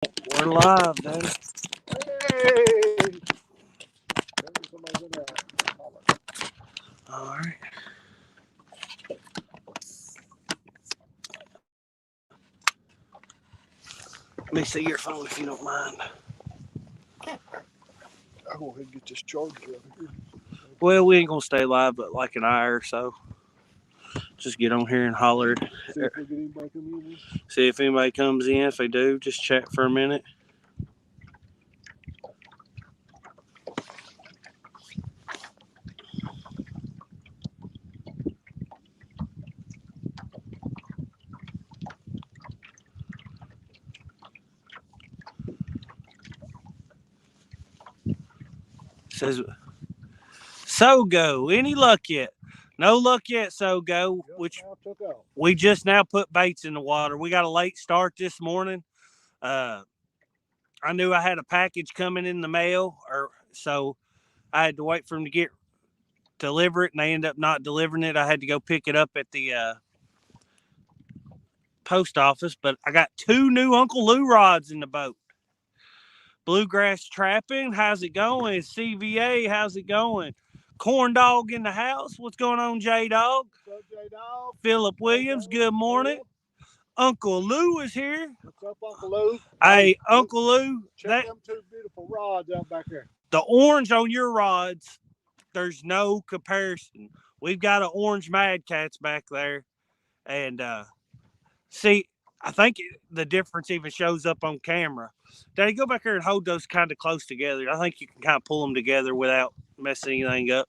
We're live, Daddy. Hey! Somebody's in there. All right. Let me see your phone if you don't mind. I'll go ahead and get this charger out of here. Well, we ain't gonna stay live, but like an hour or so. Just get on here and holler. See if we get anybody come in. See if anybody comes in. If they do, just chat for a minute. Says Sogo. Any luck yet? No luck yet, Sogo. Which Now took out. we just now put baits in the water. We got a late start this morning. I knew I had a package coming in the mail, so I had to wait for them to get deliver it, and they ended up not delivering it. I had to go pick it up at the post office, but I got 2 new Uncle Lou rods in the boat. Bluegrass Trapping, how's it going? CVA, how's it going? Corn Dog in the house. What's going on, J Dog? What's up, J-Dog? Philip Williams, good morning. Uncle Lou is here. What's up, Uncle Lou? Hey, Uncle Lou, Check them 2 beautiful rods out back there. the orange on your rods, there's no comparison. We've got an orange Mad Cats back there. And see, I think the difference even shows up on camera. Daddy, go back there and hold those kind of close together. I think you can kind of pull them together without messing anything up.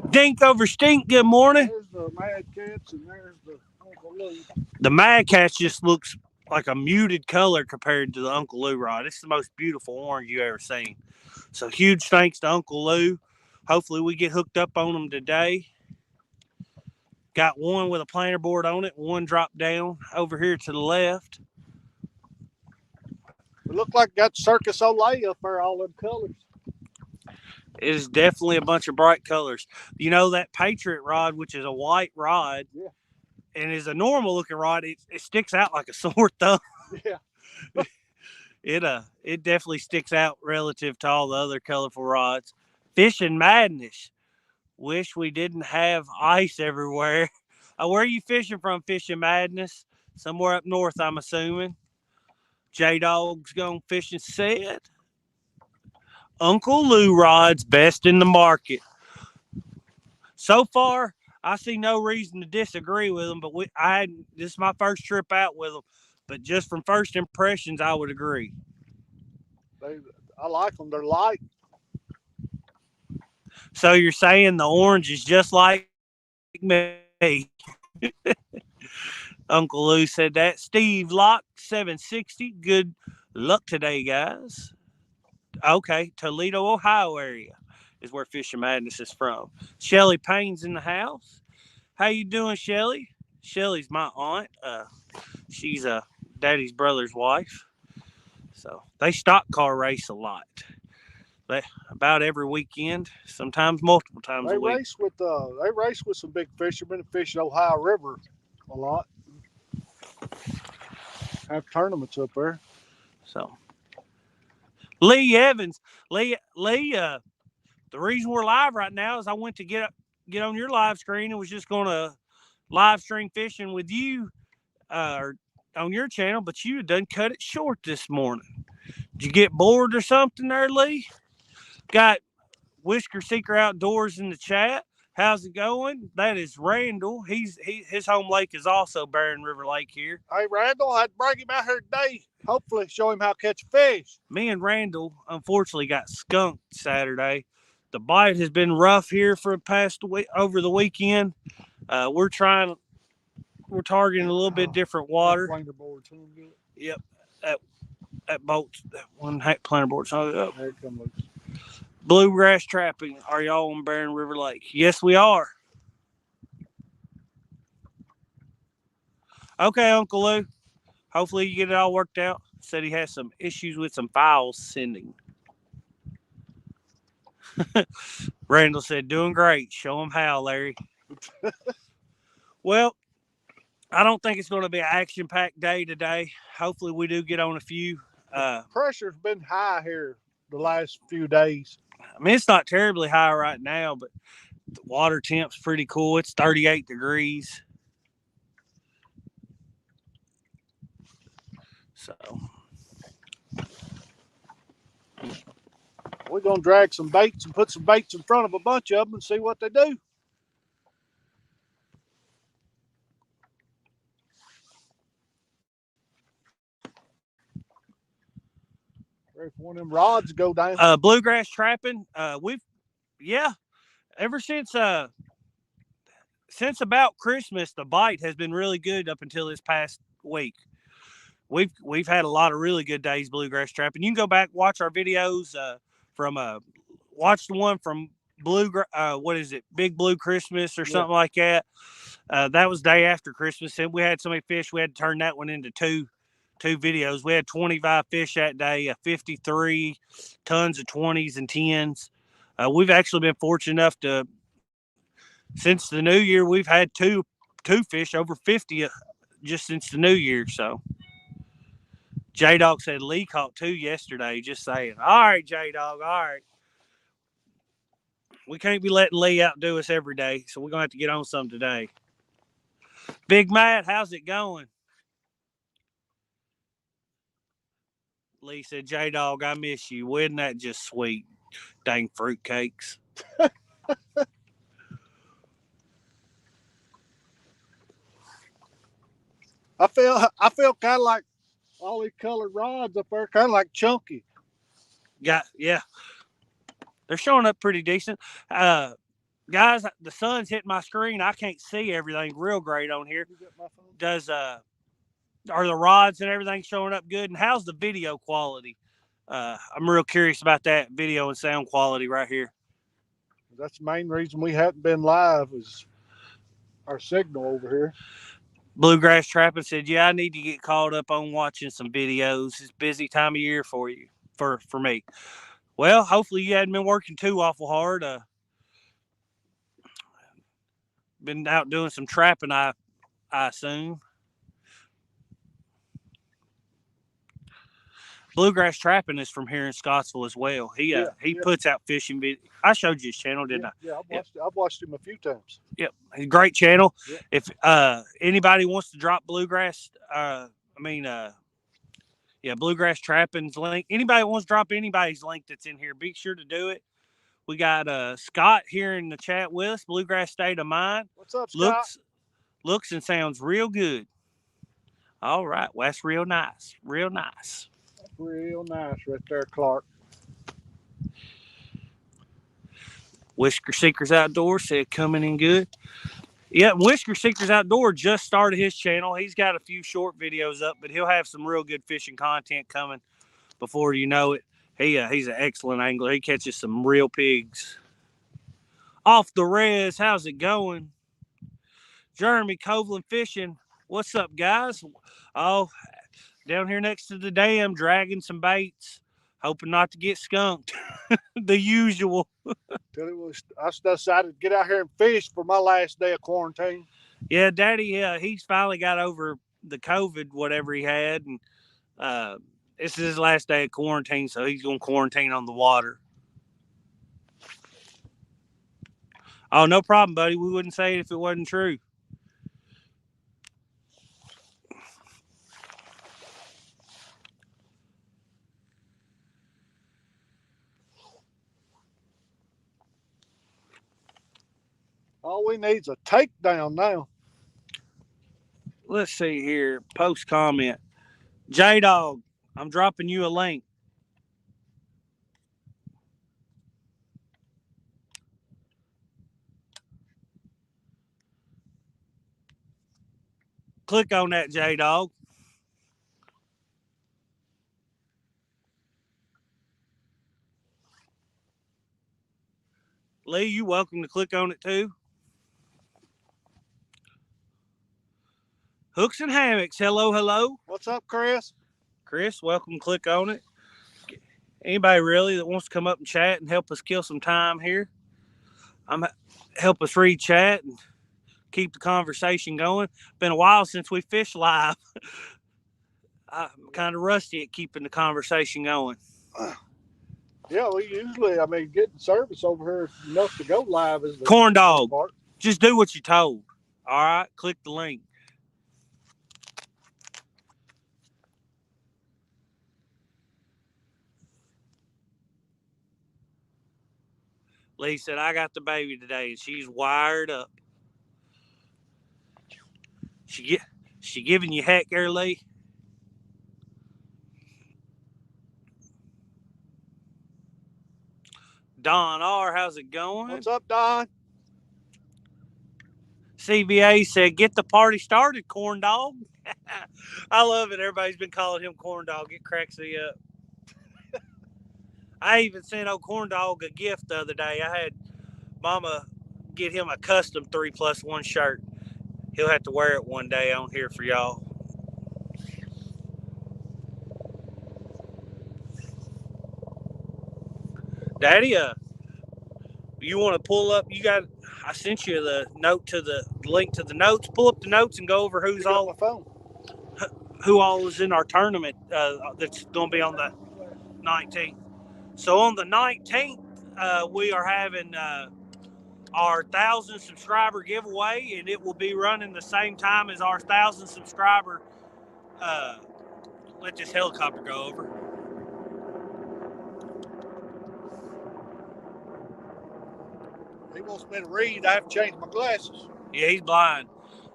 Dink over Stink, good morning. There's the Mad Cats and there's the Uncle Lou. The Mad Cats just looks like a muted color compared to the Uncle Lou rod. It's the most beautiful orange you ever seen. So huge thanks to Uncle Lou. Hopefully we get hooked up on them today. Got one with a planter board on it, one dropped down over here to the left. It looked like got Circus Olay up there, all them colors. It is definitely a bunch of bright colors. You know that Patriot rod, which is a white rod, yeah, and is a normal looking rod, it sticks out like a sore thumb. Yeah. It definitely sticks out relative to all the other colorful rods. Fishing Madness. Wish we didn't have ice everywhere. Where are you fishing from, Fishing Madness? Somewhere up north, I'm assuming. J-Dog's going fishing said. Uncle Lou rods best in the market. So far, I see no reason to disagree with them, but this is my first trip out with them. But just from first impressions, I would agree. I like them. They're light. So you're saying the orange is just like me. Uncle Lou said that. Steve Locke, 760. Good luck today, guys. Okay, Toledo, Ohio area is where Fishing Madness is from. Shelly Payne's in the house. How you doing, Shelly? Shelly's my aunt. She's Daddy's brother's wife. So they stock car race a lot. About every weekend, sometimes multiple times a week. They race with some big fishermen that fish the Ohio River a lot. Have tournaments up there. So Lee Evans, Lee. The reason we're live right now is I went to get on your live screen and was just going to live stream fishing with you on your channel, but you done cut it short this morning. Did you get bored or something there, Lee? Got Whisker Seeker Outdoors in the chat. How's it going? That is Randall. His home lake is also Barren River Lake here. Hey, Randall, I'd bring him out here today. Hopefully show him how to catch fish. Me and Randall, unfortunately, got skunked Saturday. The bite has been rough here for the past week, over the weekend. We're targeting a little bit different water. Yep, that boat, that one planter boat's hung up. There it comes loose. Bluegrass Trapping. Are y'all on Barren River Lake? Yes, we are. Okay, Uncle Lou. Hopefully you get it all worked out. Said he has some issues with some files sending. Randall said, doing great. Show him how, Larry. Well, I don't think it's going to be an action-packed day today. Hopefully, we do get on a few. The I pressure's been high here the last few days. mean, it's not terribly high right now, but the water temp's pretty cool. It's 38 degrees. So, We're gonna drag some baits and put some baits in front of a bunch of them and see what they do. Ready for one of them rods to go down. bluegrass trapping. Yeah, ever since about Christmas, the bite has been really good up until this past week. We've had a lot of really good days bluegrass trapping. You can go back watch our videos from watch the one from what is it, Big Blue Christmas or something like that. That was day after Christmas, and we had so many fish we had to turn that one into two videos. We had 25 fish that day, 53 tons of 20s and 10s. We've actually been fortunate enough to, since the new year, we've had two fish over 50 just since the new year. So J Dog said Lee caught two yesterday. Just saying. All right, J Dog. All right. We can't be letting Lee outdo us every day, so we're gonna have to get on some today. Big Matt, how's it going? Lee said, J Dog, I miss you. Wasn't that just sweet? Dang fruitcakes. I feel kind of like all these colored rods up there, kind of like chunky. Yeah, they're showing up pretty decent. Guys, the sun's hitting my screen. I can't see everything real great on here. Does are the rods and everything showing up good? And how's the video quality? I'm real curious about that video and sound quality right here. That's the main reason we hadn't been live is our signal over here. Bluegrass Trapping said, "Yeah, I need to get caught up on watching some videos. It's a busy time of year for you, for me. Well, hopefully you hadn't been working too awful hard. Been out doing some trapping, I assume. Bluegrass Trapping is from here in Scottsville as well. He puts out fishing videos. I showed you his channel, didn't I? Yeah, I've watched him a few times. Yep, great channel. Yep. If anybody wants to drop bluegrass, Bluegrass Trapping's link. Anybody wants to drop anybody's link that's in here, be sure to do it. We got Scott here in the chat with us. Bluegrass State of Mind. What's up, Scott? Looks and sounds real good. All right, well, that's real nice. Real nice. Real nice right there, Clark. Whisker Seekers Outdoors said coming in good. Yeah, Whisker Seekers Outdoor just started his channel. He's got a few short videos up, but he'll have some real good fishing content coming before you know it. He's an excellent angler. He catches some real pigs. Off the res, how's it going? Jeremy Coveland Fishing, what's up, guys? Oh, down here next to the dam, dragging some baits, hoping not to get skunked. The usual. I decided to get out here and fish for my last day of quarantine. Yeah, Daddy, he's finally got over the COVID, whatever he had, and this is his last day of quarantine, so he's going to quarantine on the water. Oh, no problem, buddy. We wouldn't say it if it wasn't true. All we need is a takedown now. Let's see here. Post comment. J Dog, I'm dropping you a link. Click on that, J Dog. Lee, you welcome to click on it too. Hooks and Hammocks. Hello, hello. What's up, Chris? Chris, welcome. Click on it. Anybody really that wants to come up and chat and help us kill some time here? Help us read chat and keep the conversation going. Been a while since we fished live. I'm kind of rusty at keeping the conversation going. Yeah, we usually, I mean, getting service over here enough to go live is the Corn hard dog, part. just do what you're told. All right, click the link. Lee said, I got the baby today, and she's wired up. She giving you heck there, Lee? Don R, how's it going? What's up, Don? CBA said, get the party started, corn dog. I love it. Everybody's been calling him corn dog. It cracks me up. I even sent old corn dog a gift the other day. I had Mama get him a custom 3+1 shirt. He'll have to wear it one day on here for y'all. Daddy, you want to pull up? I sent you the link to the notes. Pull up the notes and go over who all is in our tournament that's going to be on the 19th. So on the 19th, we are having our 1,000 subscriber giveaway, and it will be running the same time as our 1,000 subscriber. Let this helicopter go over. He wants me to read. I have to change my glasses. Yeah, he's blind.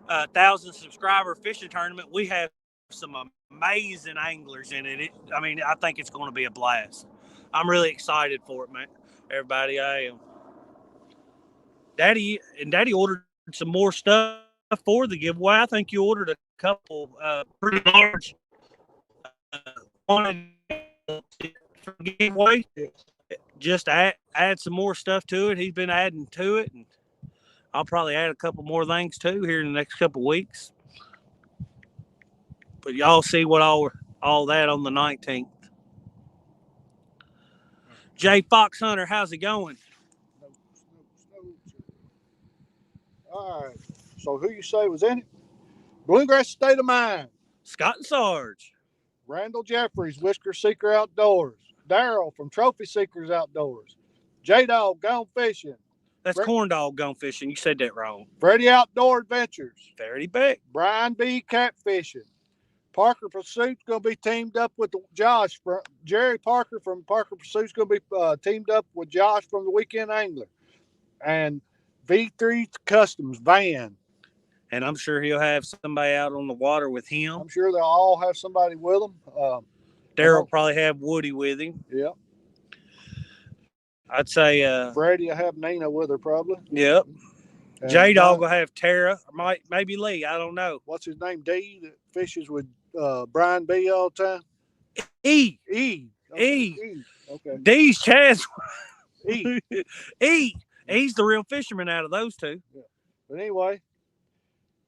1,000 subscriber fishing tournament. We have some amazing anglers in it. I think it's going to be a blast. I'm really excited for it, man. Everybody, I am. Daddy ordered some more stuff for the giveaway. I think you ordered a couple pretty large for the giveaway. Just add some more stuff to it. He's been adding to it, and I'll probably add a couple more things too here in the next couple of weeks. But y'all see what all that on the 19th. Jay Fox Hunter, how's it going? All right. So who you say was in it? Bluegrass State of Mind. Scott and Sarge. Randall Jeffries, Whisker Seeker Outdoors. Daryl from Trophy Seekers Outdoors. J-Dog Gone Fishing. That's Corn Dog Gone Fishing. You said that wrong. Freddie Outdoor Adventures. Ferdy Beck. Brian B. Catfishing. Parker Pursuit's going to be teamed up with Josh. Jerry Parker from Parker Pursuit's going to be teamed up with Josh from the Weekend Angler. And V3 Customs Van. And I'm sure he'll have somebody out on the water with him. I'm sure they'll all have somebody with them. Daryl will probably have Woody with him. Yeah. I'd say Freddie will have Nina with her probably. Yep. J-Dog will have Tara, or maybe Lee. I don't know. What's his name? D that fishes with Brian B all the time? E. Okay. E. Okay. D's Chaz. E. E. He's the real fisherman out of those two. Yeah. But anyway,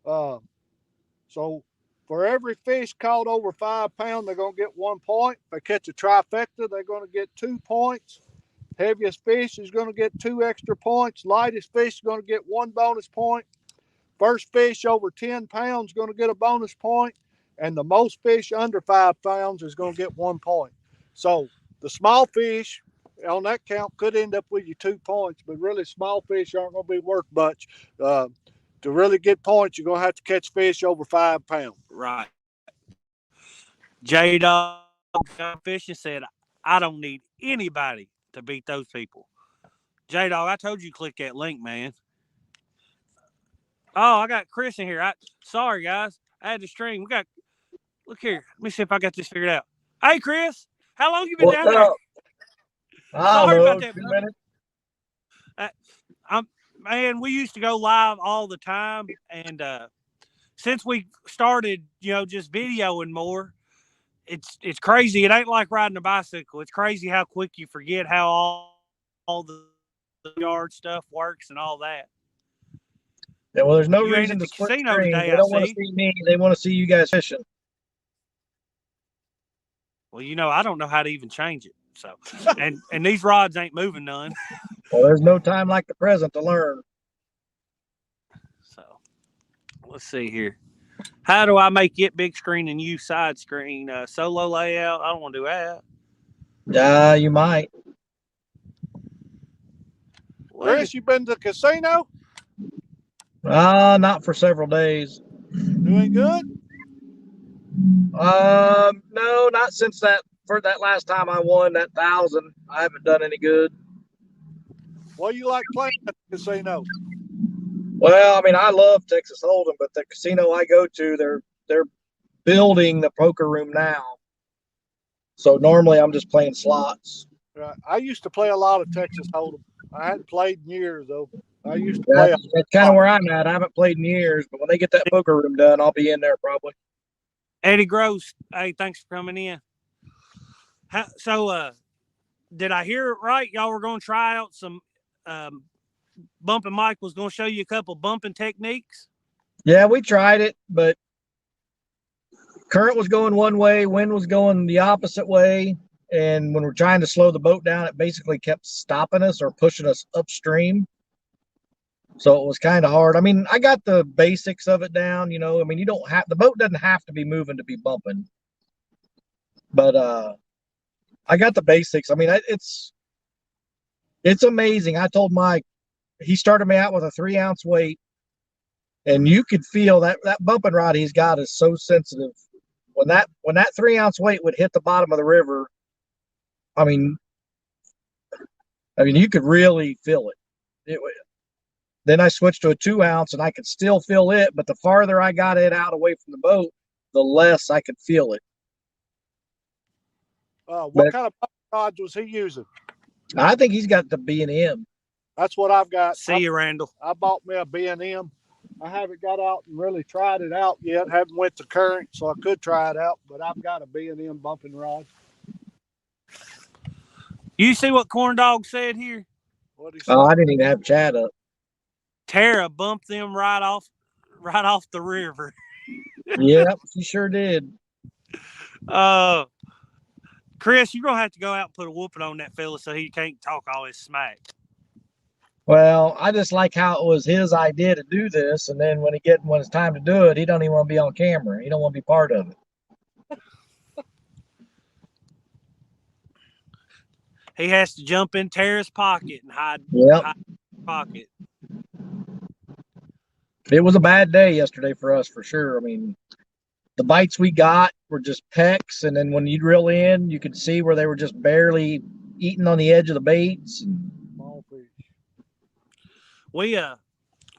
so for every fish caught over 5 pounds, they're going to get 1 point. If they catch a trifecta, they're going to get 2 points. Heaviest fish is going to get 2 extra points. Lightest fish is going to get 1 bonus point. First fish over 10 pounds is going to get a bonus point. And the most fish under 5 pounds is going to get 1 point. So the small fish on that count could end up with you 2 points, but really small fish aren't going to be worth much. To really get points, you're going to have to catch fish over 5 pounds. Right. J-Dog Fishing said, I don't need anybody to beat those people. J-Dog, I told you click that link, man. Oh, I got Chris in here. Sorry, guys. I had to stream. Look here. Let me see if I got this figured out. Hey, Chris. How long you been down there? Sorry about that, 2 minutes. Man, we used to go live all the time, and since we started, just videoing more, it's crazy. It ain't like riding a bicycle. It's crazy how quick you forget how all the yard stuff works and all that. Yeah, well, there's no reason to split screen. Today, they don't want to see me. They want to see you guys fishing. Well, I don't know how to even change it. So, and these rods ain't moving none. Well, there's no time like the present to learn. So, let's see here. How do I make it big screen and you side screen? Solo layout. I don't want to do that. You might. Chris, you been to the casino? Not for several days. Doing good? No, not since that last time I won that 1,000. I haven't done any good. What do you like playing at the casino? Well, I mean, I love Texas Hold'em, but the casino I go to, they're building the poker room now. So normally I'm just playing slots. Right. I used to play a lot of Texas Hold'em. I hadn't played in years though. I used to play. That's kind of where I'm at. I haven't played in years, but when they get that poker room done, I'll be in there probably. Eddie Gross, hey, thanks for coming in. Did I hear it right? Y'all were going to try out some bumping. Mike was going to show you a couple bumping techniques. Yeah, we tried it, but current was going one way, wind was going the opposite way. And when we're trying to slow the boat down, it basically kept stopping us or pushing us upstream. So it was kind of hard. I mean, I got the basics of it down, you know. I mean, the boat doesn't have to be moving to be bumping. But I got the basics. I mean, it's amazing. I told Mike, he started me out with a 3-ounce weight, and you could feel that bumping rod he's got is so sensitive. When that 3-ounce weight would hit the bottom of the river, I mean, you could really feel it. Then I switched to a 2-ounce, and I could still feel it, but the farther I got it out away from the boat, the less I could feel it. What kind of rods was he using? I think he's got the B&M. That's what I've got. See you, Randall. I bought me a B&M. I haven't got out and really tried it out yet. Haven't went to current, so I could try it out. But I've got a B&M bumping rod. You see what Corn Dog said here? What he said? Oh, I didn't even have chat up. Tara bumped them right off the river. Yep, she sure did. Chris, you're gonna have to go out and put a whooping on that fella so he can't talk all his smack. Well, I just like how it was his idea to do this, and then when it's time to do it, he don't even want to be on camera. He don't want to be part of it. He has to jump in Tara's pocket and hide hide pocket. It was a bad day yesterday for us, for sure. I mean, the bites we got were just pecks, and then when you'd reel in, you could see where they were just barely eating on the edge of the baits. Small fish. We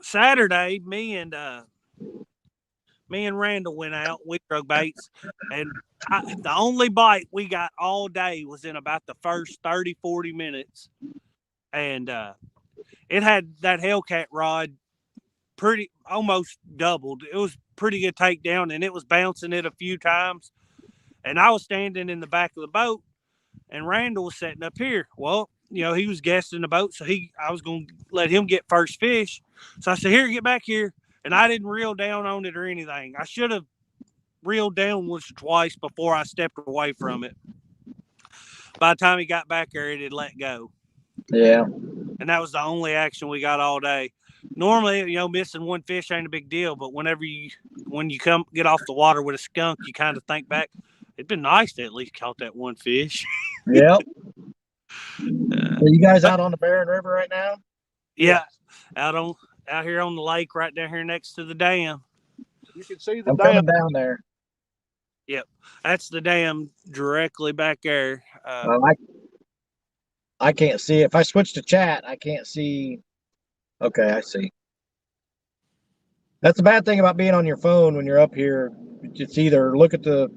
Saturday, me and Randall went out. We drug baits, and the only bite we got all day was in about the first 30, 40 minutes. And it had that Hellcat rod pretty almost doubled. It was pretty good takedown, and it was bouncing it a few times. And I was standing in the back of the boat, and Randall was sitting up here. Well, you know, he was guesting the boat, so I was going to let him get first fish. So I said, here, get back here. And I didn't reel down on it or anything. I should have reeled down once or twice before I stepped away from it. By the time he got back there, it had let go. Yeah. And that was the only action we got all day. Normally, you know, missing one fish ain't a big deal, but when you come get off the water with a skunk, you kind of think back, it'd been nice to at least caught that one fish. Yep. Are you guys out on the Barren River right now? Yeah, out here on the lake, right down here next to the dam. You can see the I'm dam coming down there. Yep, that's the dam directly back there. I can't see. If I switch to chat, I can't see. Okay, I see. That's the bad thing about being on your phone when you're up here. It's either look at the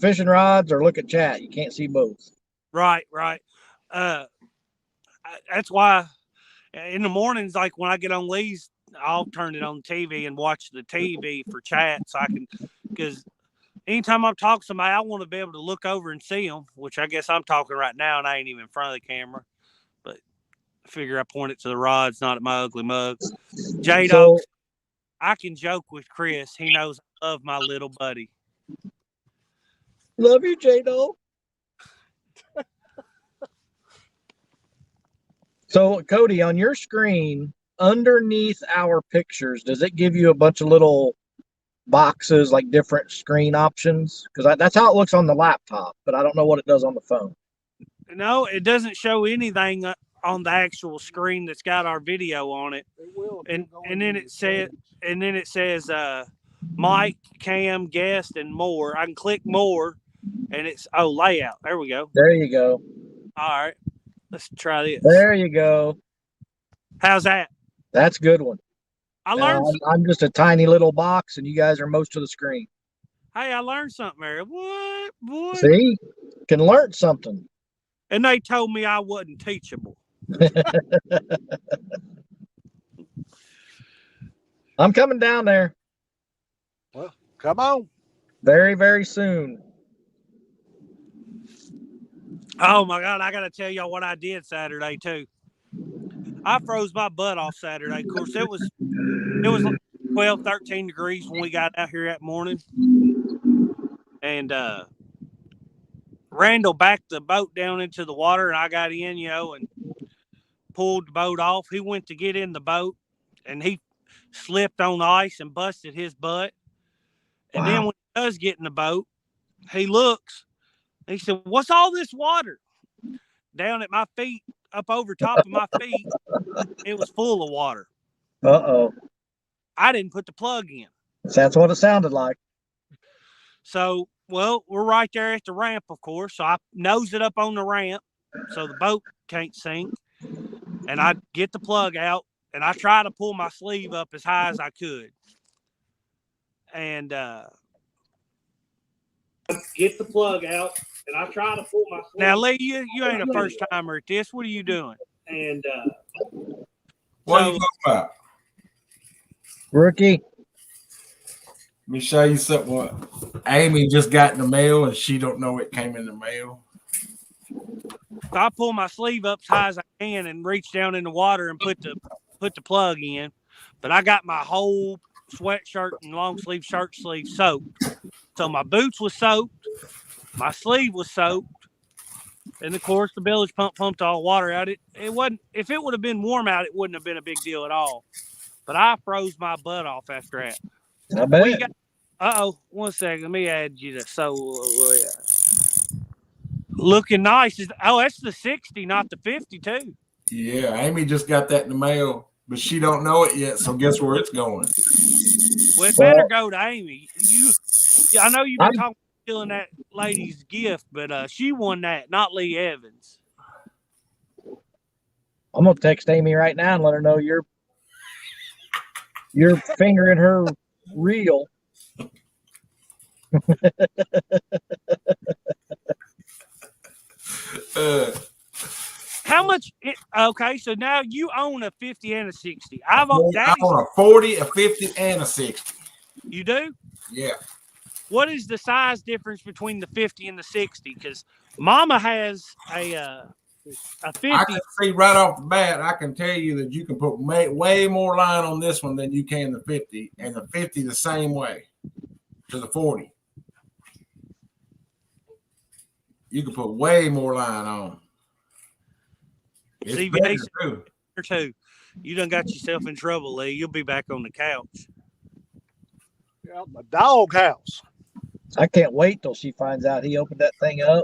fishing rods or look at chat. You can't see both. Right. That's why in the mornings, like when I get on Lee's, I'll turn it on TV and watch the TV for chat, so I can, because anytime I'm talking to somebody, I want to be able to look over and see them, which I guess I'm talking right now and I ain't even in front of the camera. But I figure I point it to the rods, not at my ugly mug. J-Dog, I can joke with Chris. He knows I love my little buddy. Love you, J-Dog. So, Cody, on your screen underneath our pictures, does it give you a bunch of little boxes, like different screen options? Because that's how it looks on the laptop, but I don't know what it does on the phone. No, it doesn't show anything on the actual screen that's got our video on it. It will. And then it says Mike, Cam, guest, and more. I can click more, and it's layout. There we go. There you go. All right, let's try this. There you go. How's that? That's a good one. I learned. I'm just a tiny little box, and you guys are most of the screen. Hey, I learned something there. What, boy? See, can learn something. And they told me I wasn't teachable. I'm coming down there. Well, come on. Very, very soon. Oh my God, I gotta tell y'all what I did Saturday too. I froze my butt off Saturday. Of course, it was like 12, 13 degrees when we got out here that morning. And Randall backed the boat down into the water, and I got in, and pulled the boat off. He went to get in the boat, and he slipped on ice and busted his butt. And then when he does get in the boat, he looks. He said, "What's all this water?" Down at my feet, up over top of my feet, it was full of water. Uh-oh. I didn't put the plug in. That's what it sounded like. So, well, we're right there at the ramp, of course. So I nose it up on the ramp so the boat can't sink. And I get the plug out, and I try to pull my sleeve up as high as I could. And get the plug out, and I try to pull my sleeve. Now, Lee, you ain't a first timer at this. What are you doing? And what are you talking about? Rookie. Let me show you something. What Amy just got in the mail, and she don't know it came in the mail. So I pull my sleeve up as high as I can and reach down in the water and put the plug in. But I got my whole sweatshirt and long sleeve shirt sleeve soaked. So my boots was soaked, my sleeve was soaked, and of course the bilge pump pumped all water out. It wasn't. If it would have been warm out, it wouldn't have been a big deal at all. But I froze my butt off after that. I bet. One second. Let me add you to looking nice. That's the 60, not the 52. Yeah, Amy just got that in the mail, but she don't know it yet. So guess where it's going? Well, it better go to Amy. I know you've been talking about stealing that lady's gift, but she won that, not Lee Evans. I'm gonna text Amy right now and let her know you're fingering her reel. How much? Okay, so now you own a 50 and a 60. I own a 40, a 50, and a 60. You do? Yeah. What is the size difference between the 50 and the 60? Because Mama has a 50. I can see right off the bat, I can tell you that you can put way more line on this one than you can the 50, and the 50 the same way to the 40. You can put way more line on. It's better too. You done got yourself in trouble, Lee. You'll be back on the couch. Yeah, the dog house. I can't wait till she finds out he opened that thing up.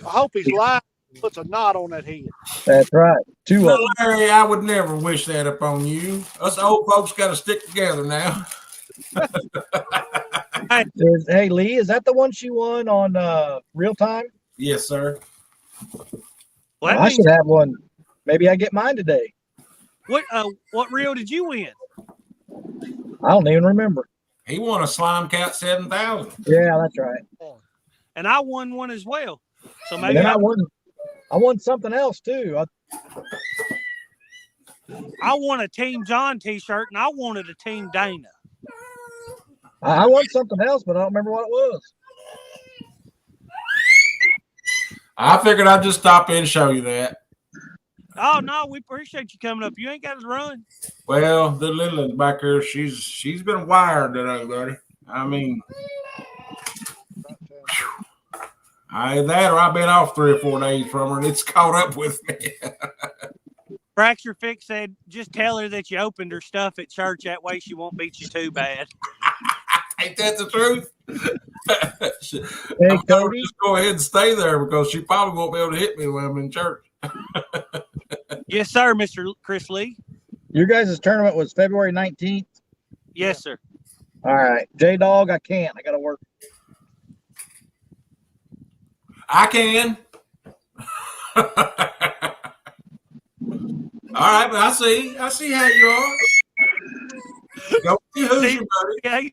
I hope he's lying. Puts a knot on that head. That's right. Two of them. Larry, I would never wish that upon you. Us old folks got to stick together now. Hey, Lee, is that the one she won on Real Time? Yes, sir. Well, I should have one. Maybe I get mine today. What reel did you win? I don't even remember. He won a Slime Cat 7000. Yeah, that's right. And I won one as well. So maybe I won something else too. I won a Team John t-shirt, and I wanted a Team Dana. I won something else, but I don't remember what it was. I figured I'd just stop in and show you that. Oh no, we appreciate you coming up. You ain't got to run. Well, the little one's back there, she's been wired today, buddy. I mean, I've been off 3 or 4 days from her, and it's caught up with me. Fracture Fix said, just tell her that you opened her stuff at church. That way she won't beat you too bad. Ain't that the truth? Hey, I'm gonna Cody. just go ahead and stay there because she probably won't be able to hit me when I'm in church. Yes, sir, Mr. Chris Lee. Your guys' tournament was February 19th. Yes, sir. All right. J-Dog, I can't. I got to work. I can. All right, but I see how you are. Go with your Hoosier buddies.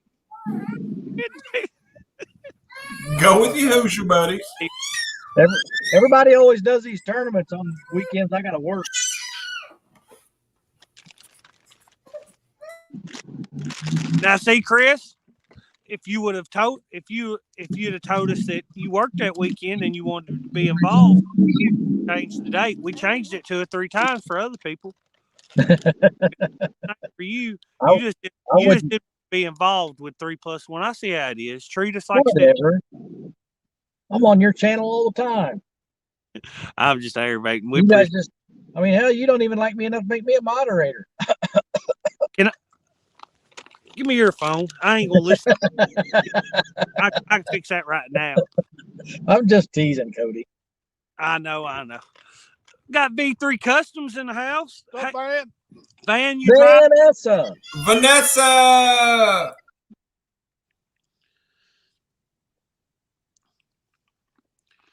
Go with your Hoosier buddies. Everybody always does these tournaments on weekends. I got to work. Now, see, Chris, if you'd have told us that you worked that weekend and you wanted to be involved, change the date. We changed it 2 or 3 times for other people. For you, you just didn't be involved with 3+1. I see how it is. Treat us like whatever. I'm on your channel all the time. I'm just aggravating. You guys just, I mean, hell, you don't even like me enough to make me a moderator. Can I give me your phone? I ain't gonna listen. I can fix that right now. I'm just teasing, Cody. I know. Got V3 Customs in the house. What's up, man? Van, you drive? Vanessa.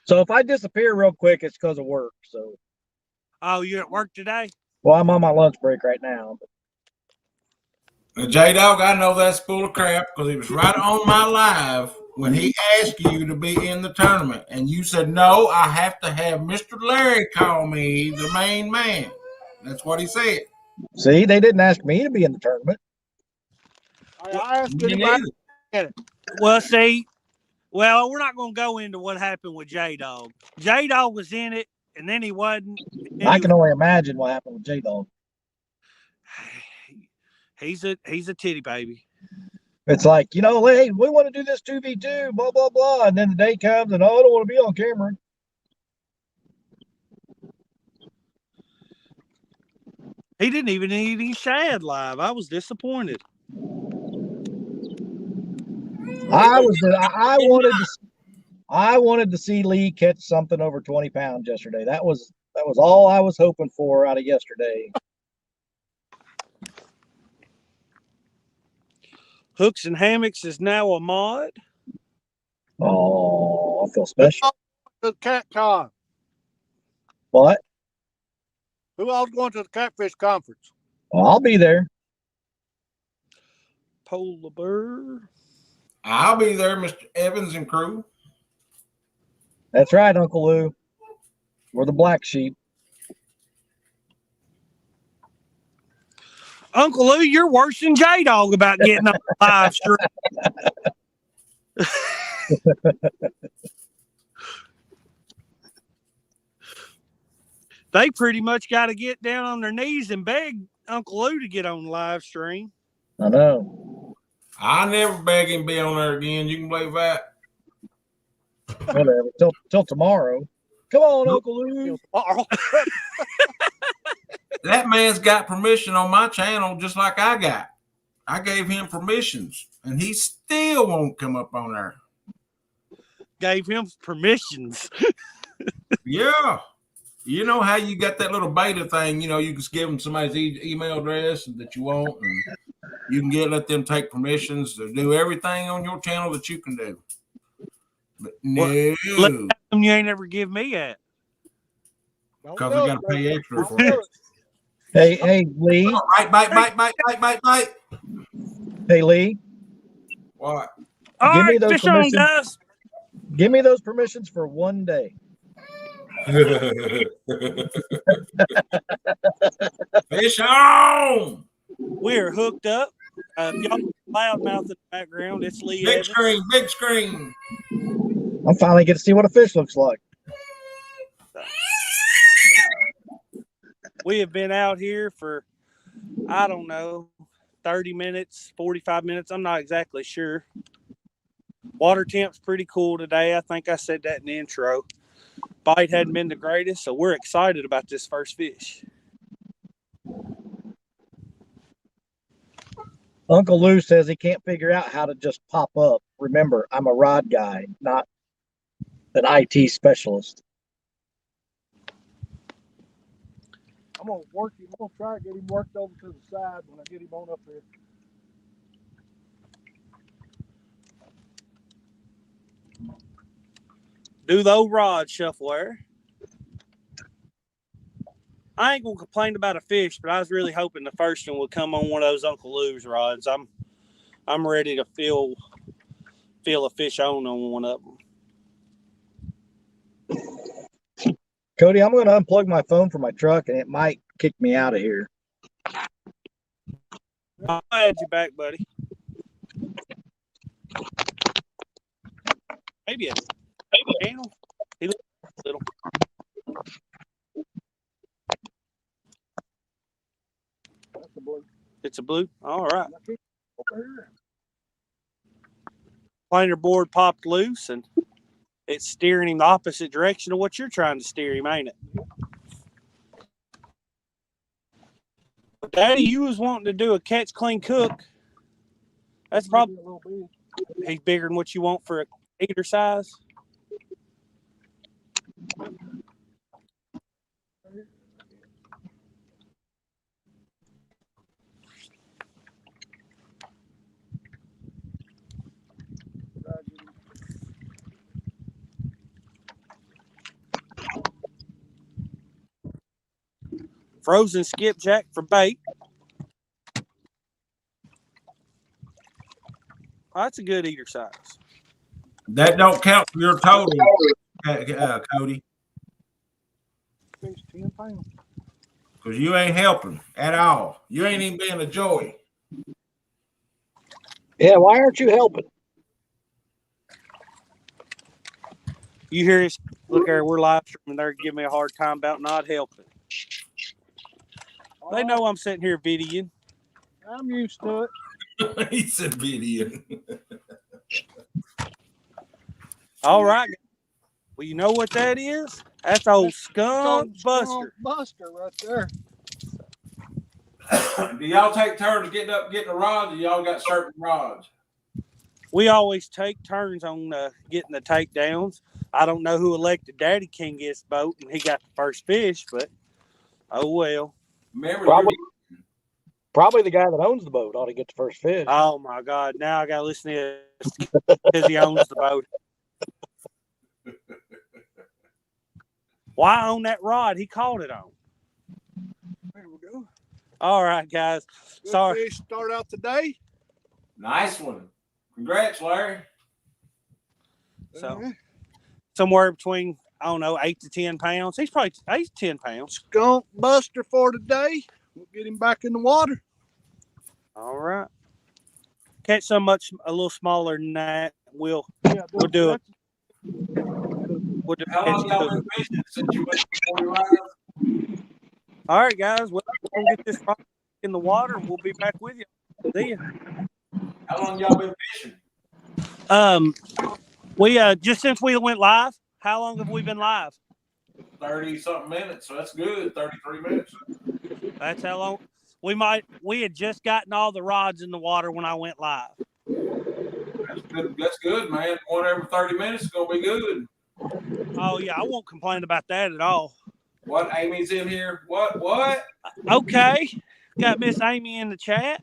So if I disappear real quick, it's because of work. So. Oh, you at work today? Well, I'm on my lunch break right now. J-Dog, I know that's full of crap because he was right on my live when he asked you to be in the tournament. And you said, no, I have to have Mr. Larry call me the main man. That's what he said. See, they didn't ask me to be in the tournament. I asked anybody. Well, see, we're not going to go into what happened with J-Dog. J-Dog was in it, and then he wasn't. I can only imagine what happened with J-Dog. He's a titty baby. It's like, hey, we want to do this 2v2, blah, blah, blah. And then the day comes and, I don't want to be on camera. He didn't even need any shad live. I was disappointed. I wanted to see Lee catch something over 20 pounds yesterday. That was all I was hoping for out of yesterday. Hooks and Hammocks is now a mod. Oh, I feel special. The Cat Con. What? Who all's going to the Catfish Conference? Well, I'll be there. Polar Bear. I'll be there, Mr. Evans and crew. That's right, Uncle Lou. We're the black sheep. Uncle Lou, you're worse than J-Dog about getting on the live stream. They pretty much got to get down on their knees and beg Uncle Lou to get on the live stream. I know. I never beg him to be on there again. You can believe that. Whatever. Till tomorrow. Come on, Uncle Lou. That man's got permission on my channel just like I got. I gave him permissions, and he still won't come up on there. Gave him permissions. Yeah. You know how you got that little beta thing, you just give them somebody's email address that you want, and you can let them take permissions to do everything on your channel that you can do. But no. You ain't ever give me that. Because I got to pay extra for it. Hey, Lee. Bite. Hey, Lee. What? All right, fish on, guys. Give me those permissions for one day. Fish on! We're hooked up. Y'all loudmouth in the background. It's Lee. Big screen. I'm finally getting to see what a fish looks like. We have been out here for, I don't know, 30 minutes, 45 minutes. I'm not exactly sure. Water temp's pretty cool today. I think I said that in the intro. Bite hadn't been the greatest, so we're excited about this first fish. Uncle Lou says he can't figure out how to just pop up. Remember, I'm a rod guy, not an IT specialist. I'm gonna work him. I'm gonna try to get him worked over to the side when I get him on up here. Do the old rod shuffler. I ain't gonna complain about a fish, but I was really hoping the first one would come on one of those Uncle Lou's rods. I'm ready to feel a fish on one of them. Cody, I'm going to unplug my phone from my truck, and it might kick me out of here. I'll add you back, buddy. Maybe a channel. He looks little. That's a blue. It's a blue. All right. Over here. Planer board popped loose, and it's steering him the opposite direction of what you're trying to steer him, ain't it? Daddy, you was wanting to do a catch, clean, cook. That's probably a little big. He's bigger than what you want for a eater size. Frozen skipjack for bait. Oh, that's a good eater size. That don't count for your total, Cody. Fish 10 pounds. Because you ain't helping at all. You ain't even being a joy. Yeah, why aren't you helping? You hear us? Look there, we're live streaming. They're giving me a hard time about not helping. They know I'm sitting here videoing. I'm used to it. He said video. All right. Well, you know what that is? That's old skunk buster. Skunk buster right there. Do y'all take turns getting the rods, or y'all got certain rods? We always take turns on getting the takedowns. I don't know who elected Daddy King gets boat, and he got the first fish, but oh well. Remember, Probably the guy that owns the boat ought to get the first fish. Oh my God! Now I got to listen to this because he owns the boat. Why own that rod? He caught it on. There we go. All right, guys. Good Sorry. fish start out today. nice one. Congrats, Larry. So somewhere between, I don't know, 8 to 10 pounds. He's probably 8 to 10 pounds. Skunk buster for today. We'll get him back in the water. All right. Catch a little smaller than that. We'll do it. We'll do How long y'all been fishing since you went to 45? All right, guys. Well, we'll get this rock in the water, and we'll be back with you. See ya. How long y'all been fishing? We just since we went live. How long have we been live? 30-something minutes, so that's good. 33 minutes. That's how long. We had just gotten all the rods in the water when I went live. That's good, man. One every 30 minutes is gonna be good. Oh yeah, I won't complain about that at all. What? Amy's in here. What? Okay, got Miss Amy in the chat.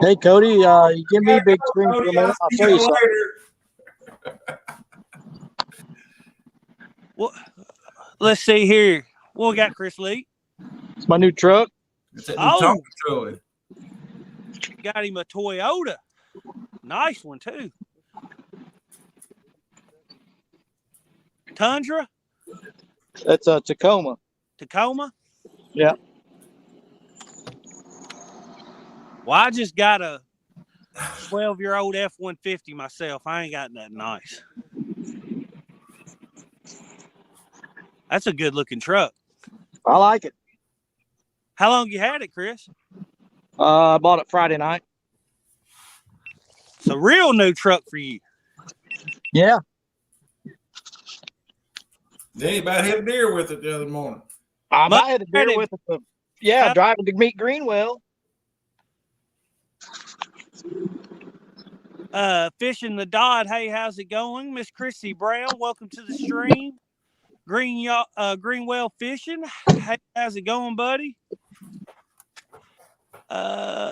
Hey, Cody, you give me a big screen for a minute. I'll show you something. Well, let's see here. What we got, Chris Lee? It's my new truck. It's a new Troy. Got him a Toyota. Nice one too. Tundra. That's a Tacoma. Tacoma. Yeah. Well, I just got a 12-year-old F-150 myself. I ain't got nothing nice. That's a good-looking truck. I like it. How long you had it, Chris? I bought it Friday night. It's a real new truck for you. Yeah. Then he about hit a deer with it the other morning. I had a deer with it. Yeah, driving to meet Greenwell. Fishing the Dodd. Hey, how's it going? Miss Chrissy Brown, welcome to the stream. Greenwell Fishing. Hey, how's it going, buddy?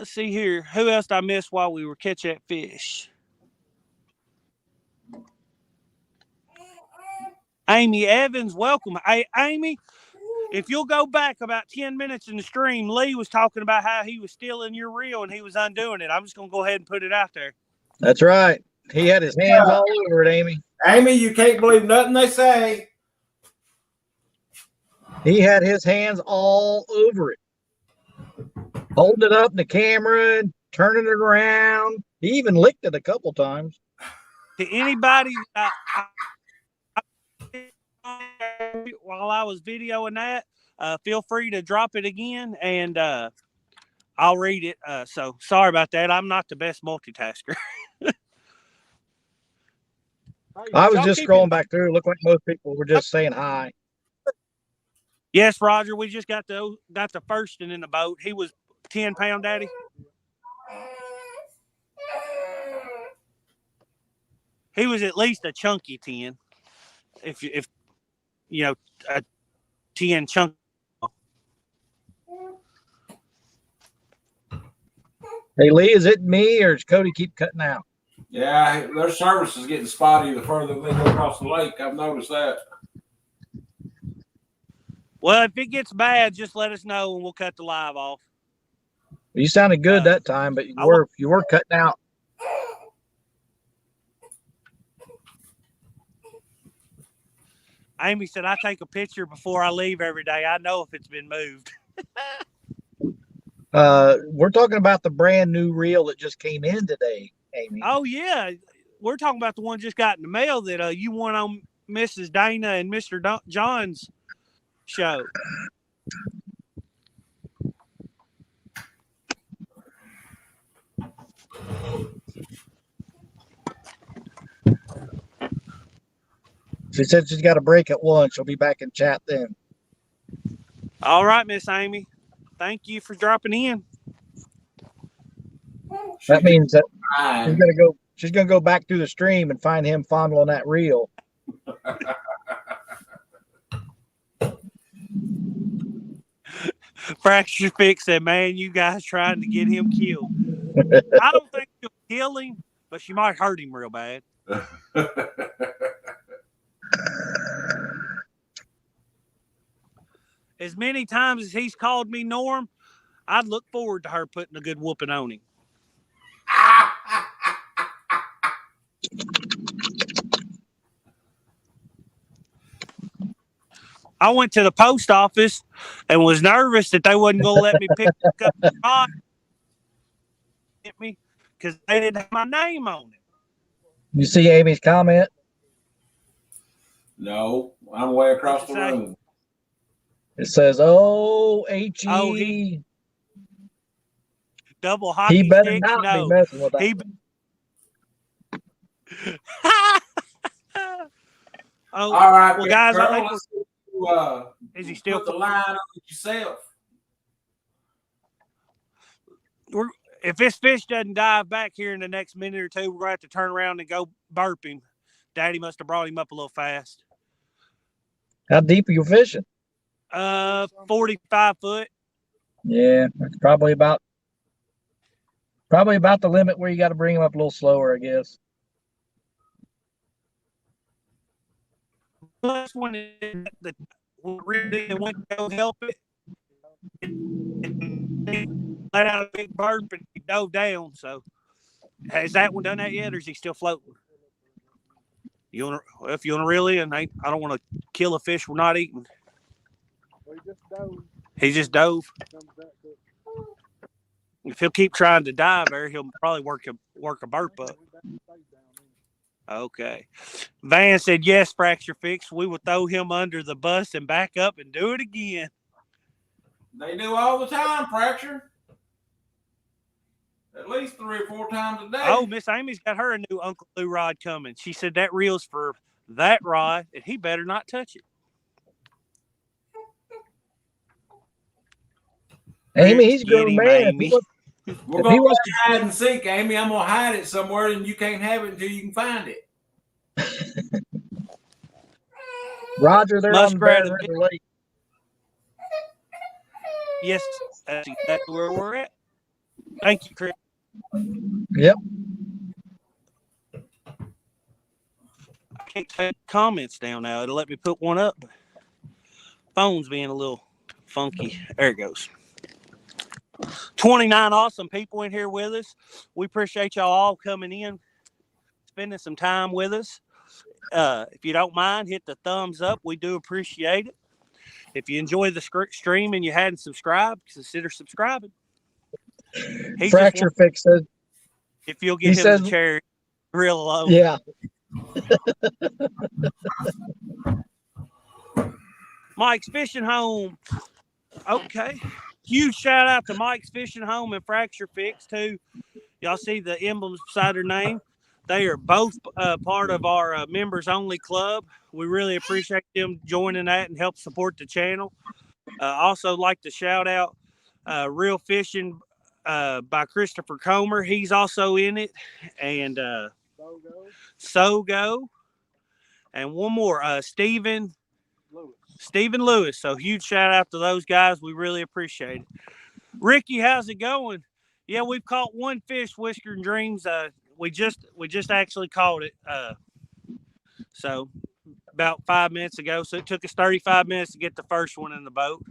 See here. Who else did I miss while we were catching that fish? Amy Evans, welcome. Hey, Amy, if you'll go back about 10 minutes in the stream, Lee was talking about how he was stealing your reel and he was undoing it. I'm just going to go ahead and put it out there. That's right. He had his hands all over it, Amy. Amy, you can't believe nothing they say. He had his hands all over it. Holding it up in the camera and turning it around. He even licked it a couple times. To anybody while I was videoing that, feel free to drop it again and I'll read it. So sorry about that. I'm not the best multitasker. I was just scrolling back through. Looked like most people were just saying hi. Yes, Roger. We just got the first in the boat. He was 10-pound, Daddy. He was at least a chunky 10. If you know, a 10 chunk. Hey, Lee, is it me or does Cody keep cutting out? Yeah, their service is getting spotty the further they go across the lake. I've noticed that. Well, if it gets bad, just let us know and we'll cut the live off. You sounded good that time, but you were cutting out. Amy said, I take a picture before I leave every day. I know if it's been moved. We're talking about the brand new reel that just came in today, Amy. Oh, yeah. We're talking about the one just got in the mail that you won on Mrs. Dana and Mr. John's show. She said she's got a break at 1. She'll be back in chat then. All right, Miss Amy. Thank you for dropping in. That means that she's gonna go back through the stream and find him fondling that reel. Fracture Fix said, man, you guys trying to get him killed. I don't think she'll kill him, but she might hurt him real bad. As many times as he's called me Norm, I'd look forward to her putting a good whooping on him. I went to the post office and was nervous that they wasn't going to let me pick up the rod at me because they didn't have my name on it. You see Amy's comment? No, I'm way across the room. It says, "Oh, H-E." Oh, he double hockey he better sticks? not No. be messing with that. Oh, all right, well, guys, I think is he still put the line on yourself? If this fish doesn't dive back here in the next minute or two, we're going to have to turn around and go burp him. Daddy must have brought him up a little fast. How deep are you fishing? 45 foot. Yeah, that's probably about the limit where you got to bring him up a little slower, I guess. Plus, when the really went to go help it, let out a big burp and he dove down. So, has that one done that yet, or is he still floating? If you want to reel in, I don't want to kill a fish we're not eating. He just dove. If he'll keep trying to dive there, he'll probably work a burp up. Okay. Van said, yes, Fracture Fix. We will throw him under the bus and back up and do it again. They do all the time, Fracture. At least 3 or 4 times a day. Oh, Miss Amy's got her a new Uncle Lou rod coming. She said that reel's for that rod, and he better not touch it. Amy, he's a grown man. We're If going he to wants play hide and seek, Amy. I'm going to hide it somewhere, and you can't have it until you can find it. Roger, they're on Muskrat Barren of River Lake. Yes, that's exactly where we're at. Thank you, Chris. Yep. I can't take comments down now. It'll let me put one up. Phone's being a little funky. There it goes. 29 awesome people in here with us. We appreciate y'all all coming in, spending some time with us. If you don't mind, hit the thumbs up. We do appreciate it. If you enjoy the stream and you hadn't subscribed, consider subscribing. Fracture Fix says, if you'll get him the chair real low. Yeah. Mike's Fishing Home. Okay. Huge shout out to Mike's Fishing Home and Fracture Fix, too. Y'all see the emblems beside their name? They are both part of our members only club. We really appreciate them joining that and help support the channel. Also like to shout out Real Fishing by Christopher Comer. He's also in it. And Sogo. And one more, Stephen Lewis. So huge shout out to those guys. We really appreciate it. Ricky, how's it going? Yeah, we've caught one fish, Whisker and Dreams. We just actually caught it. So about 5 minutes ago. So it took us 35 minutes to get the first one in the boat.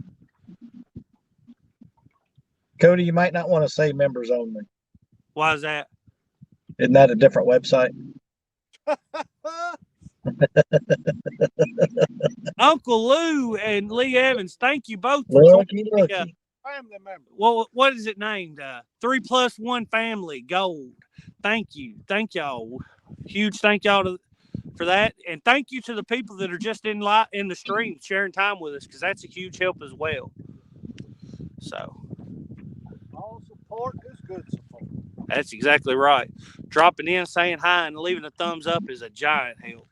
Cody, you might not want to say members only. Why is that? Isn't that a different website? Uncle Lou and Lee Evans, thank you both for looky. Family member. Well, what is it named? 3+1 Family Gold. Thank you. Thank y'all. Huge thank y'all for that. And thank you to the people that are just in the stream sharing time with us, because that's a huge help as well. So all support is good support. That's exactly right. Dropping in, saying hi, and leaving a thumbs up is a giant help.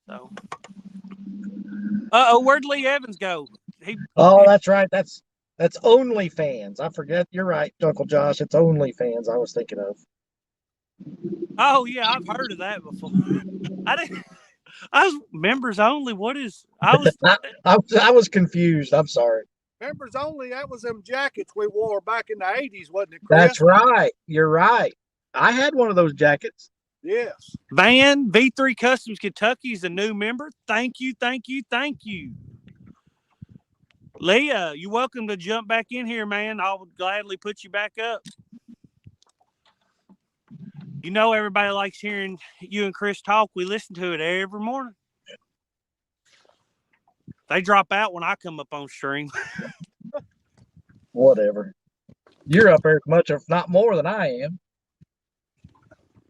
So where'd Lee Evans go? That's right. That's OnlyFans. I forget. You're right, Uncle Josh. It's OnlyFans I was thinking of. Oh yeah, I've heard of that before. I was members only. What is? I was confused. I'm sorry. Members only. That was them jackets we wore back in the 80s, wasn't it, Chris? That's right. You're right. I had one of those jackets. Yes. Van V3 Customs Kentucky is a new member. Thank you. Leah, you're welcome to jump back in here, man. I'll gladly put you back up. You know everybody likes hearing you and Chris talk. We listen to it every morning. They drop out when I come up on stream. Whatever. You're up there as much, if not more, than I am.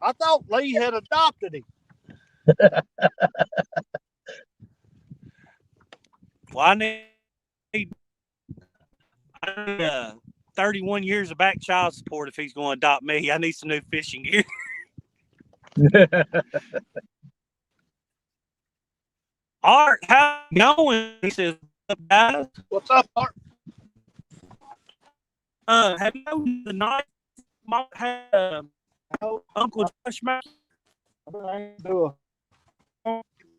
I thought Lee had adopted him. Well, I need 31 years of back child support if he's going to adopt me. I need some new fishing gear. Art, how you going? He says, "What's up, guys? What's up, Art? Have you known the night Mom had Uncle Josh make?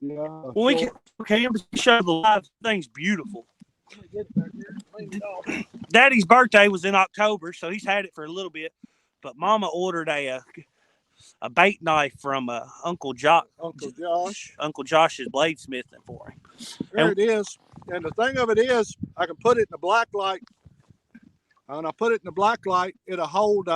Yeah, Well, we can show the live thing's beautiful. Daddy's birthday was in October, so he's had it for a little bit. But Mama ordered a bait knife from Uncle Josh. Uncle Josh's bladesmithing for him. There it is. And the thing of it is, I can put it in the black light. When I put it in the black light, it'll hold.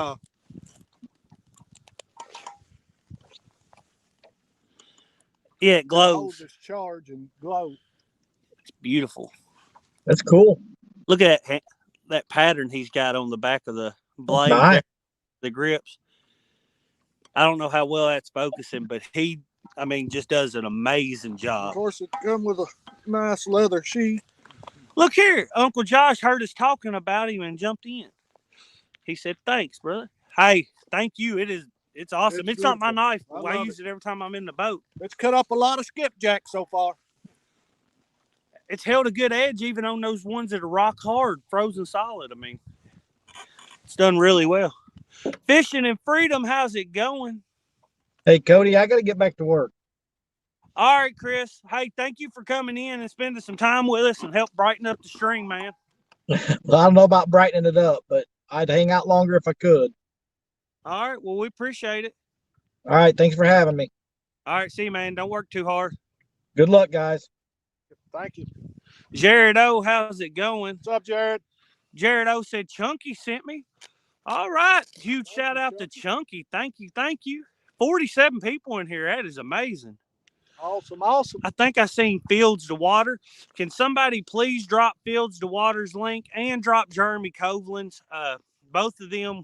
Yeah, it glows. Hold this charge and glow. It's beautiful. That's cool. Look at that pattern he's got on the back of the blade, nice. The grips. I don't know how well that's focusing, but he just does an amazing job. Of course, it comes with a nice leather sheath. Look here, Uncle Josh heard us talking about him and jumped in. He said, "Thanks, brother." Hey, thank you. It's awesome. It's not my knife. I use it every time I'm in the boat. It's cut up a lot of skipjack so far. It's held a good edge even on those ones that are rock hard, frozen solid. It's done really well. Fishing and Freedom, how's it going? Hey, Cody, I got to get back to work. All right, Chris. Hey, thank you for coming in and spending some time with us and help brighten up the stream, man. Well, I don't know about brightening it up, but I'd hang out longer if I could. All right. Well, we appreciate it. All right. Thanks for having me. All right. See you, man. Don't work too hard. Good luck, guys. Thank you. Jared O, how's it going? What's up, Jared? Jared O said Chunky sent me. All right. Huge Thank shout you, out to Chunky. Thank you. Thank you. 47 people in here. That is amazing. Awesome. Awesome. I think I seen Fields to Water. Can somebody please drop Fields to Water's link and drop Jeremy Coveland's? Both of them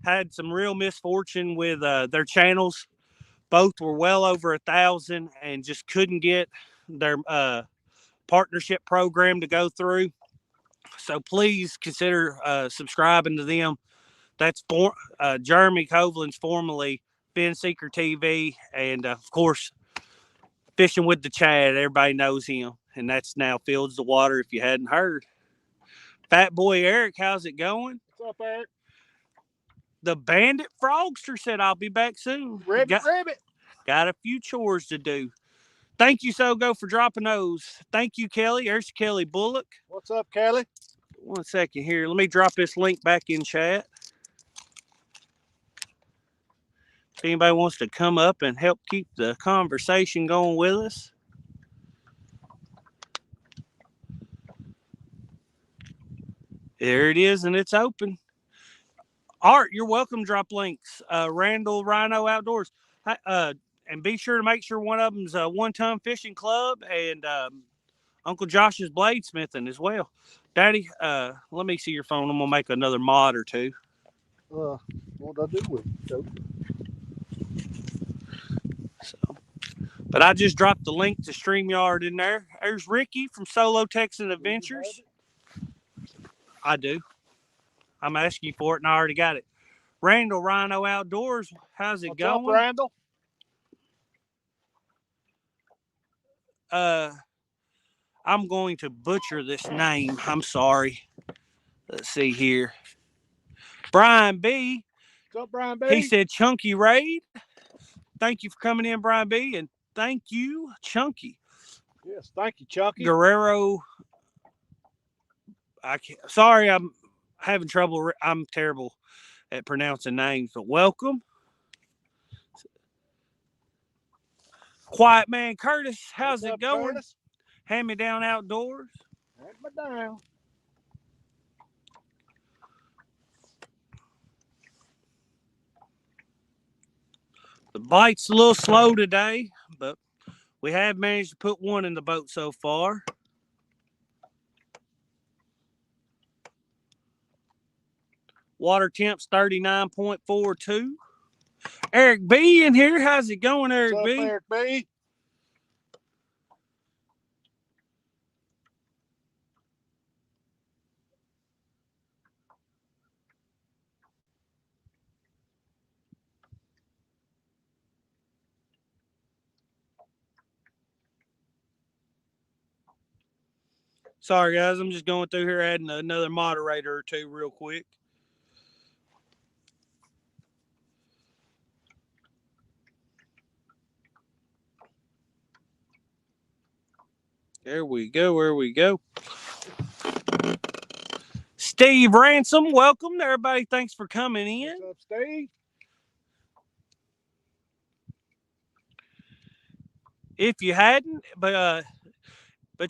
had some real misfortune with their channels. Both were well over 1,000 and just couldn't get their partnership program to go through. So please consider subscribing to them. That's Jeremy Coveland's, formerly Fin Seeker TV, and of course, Fishing with the Chad. Everybody knows him, and that's now Fields to Water. If you hadn't heard, Fat Boy Eric, how's it going? What's up, Eric? The Bandit Frogster said, "I'll be back soon." Ribbit. Got a few chores to do. Thank you, Sogo, for dropping those. Thank you, Kelly. There's Kelly Bullock. What's up, Kelly? 1 second here. Let me drop this link back in chat. If anybody wants to come up and help keep the conversation going with us. There it is, and it's open. Art, you're welcome. Drop links. Randall Rhino Outdoors. And be sure to make sure one of them's a 1 Ton Fishing Club and Uncle Josh's Bladesmithing as well. Daddy, let me see your phone. I'm going to make another mod or two. What did I do with it? So, but I just dropped the link to StreamYard in there. There's Ricky from Solo Texan Adventures. I do. I'm asking you for it, and I already got it. Randall Rhino Outdoors, how's it going? What's up, Randall? I'm going to butcher this name. I'm sorry. Let's see here. Brian B. What's up, Brian B? He said Chunky Raid. Thank you for coming in, Brian B. And thank you, Chunky. Yes, thank you, Chunky. Guerrero. Sorry, I'm having trouble. I'm terrible at pronouncing names, but welcome. Quiet Man Curtis, how's it going? Curtis? Hand Me Down Outdoors. Hand me down. The bite's a little slow today, but we have managed to put one in the boat so far. Water temp's 39.42. Eric B in here. How's it going, Eric What's B? up, Eric B? Sorry, guys. I'm just going through here adding another moderator or two real quick. There we go. There we go. Steve Ransom, welcome. Everybody, thanks for coming in. What's up, Steve? If you hadn't, but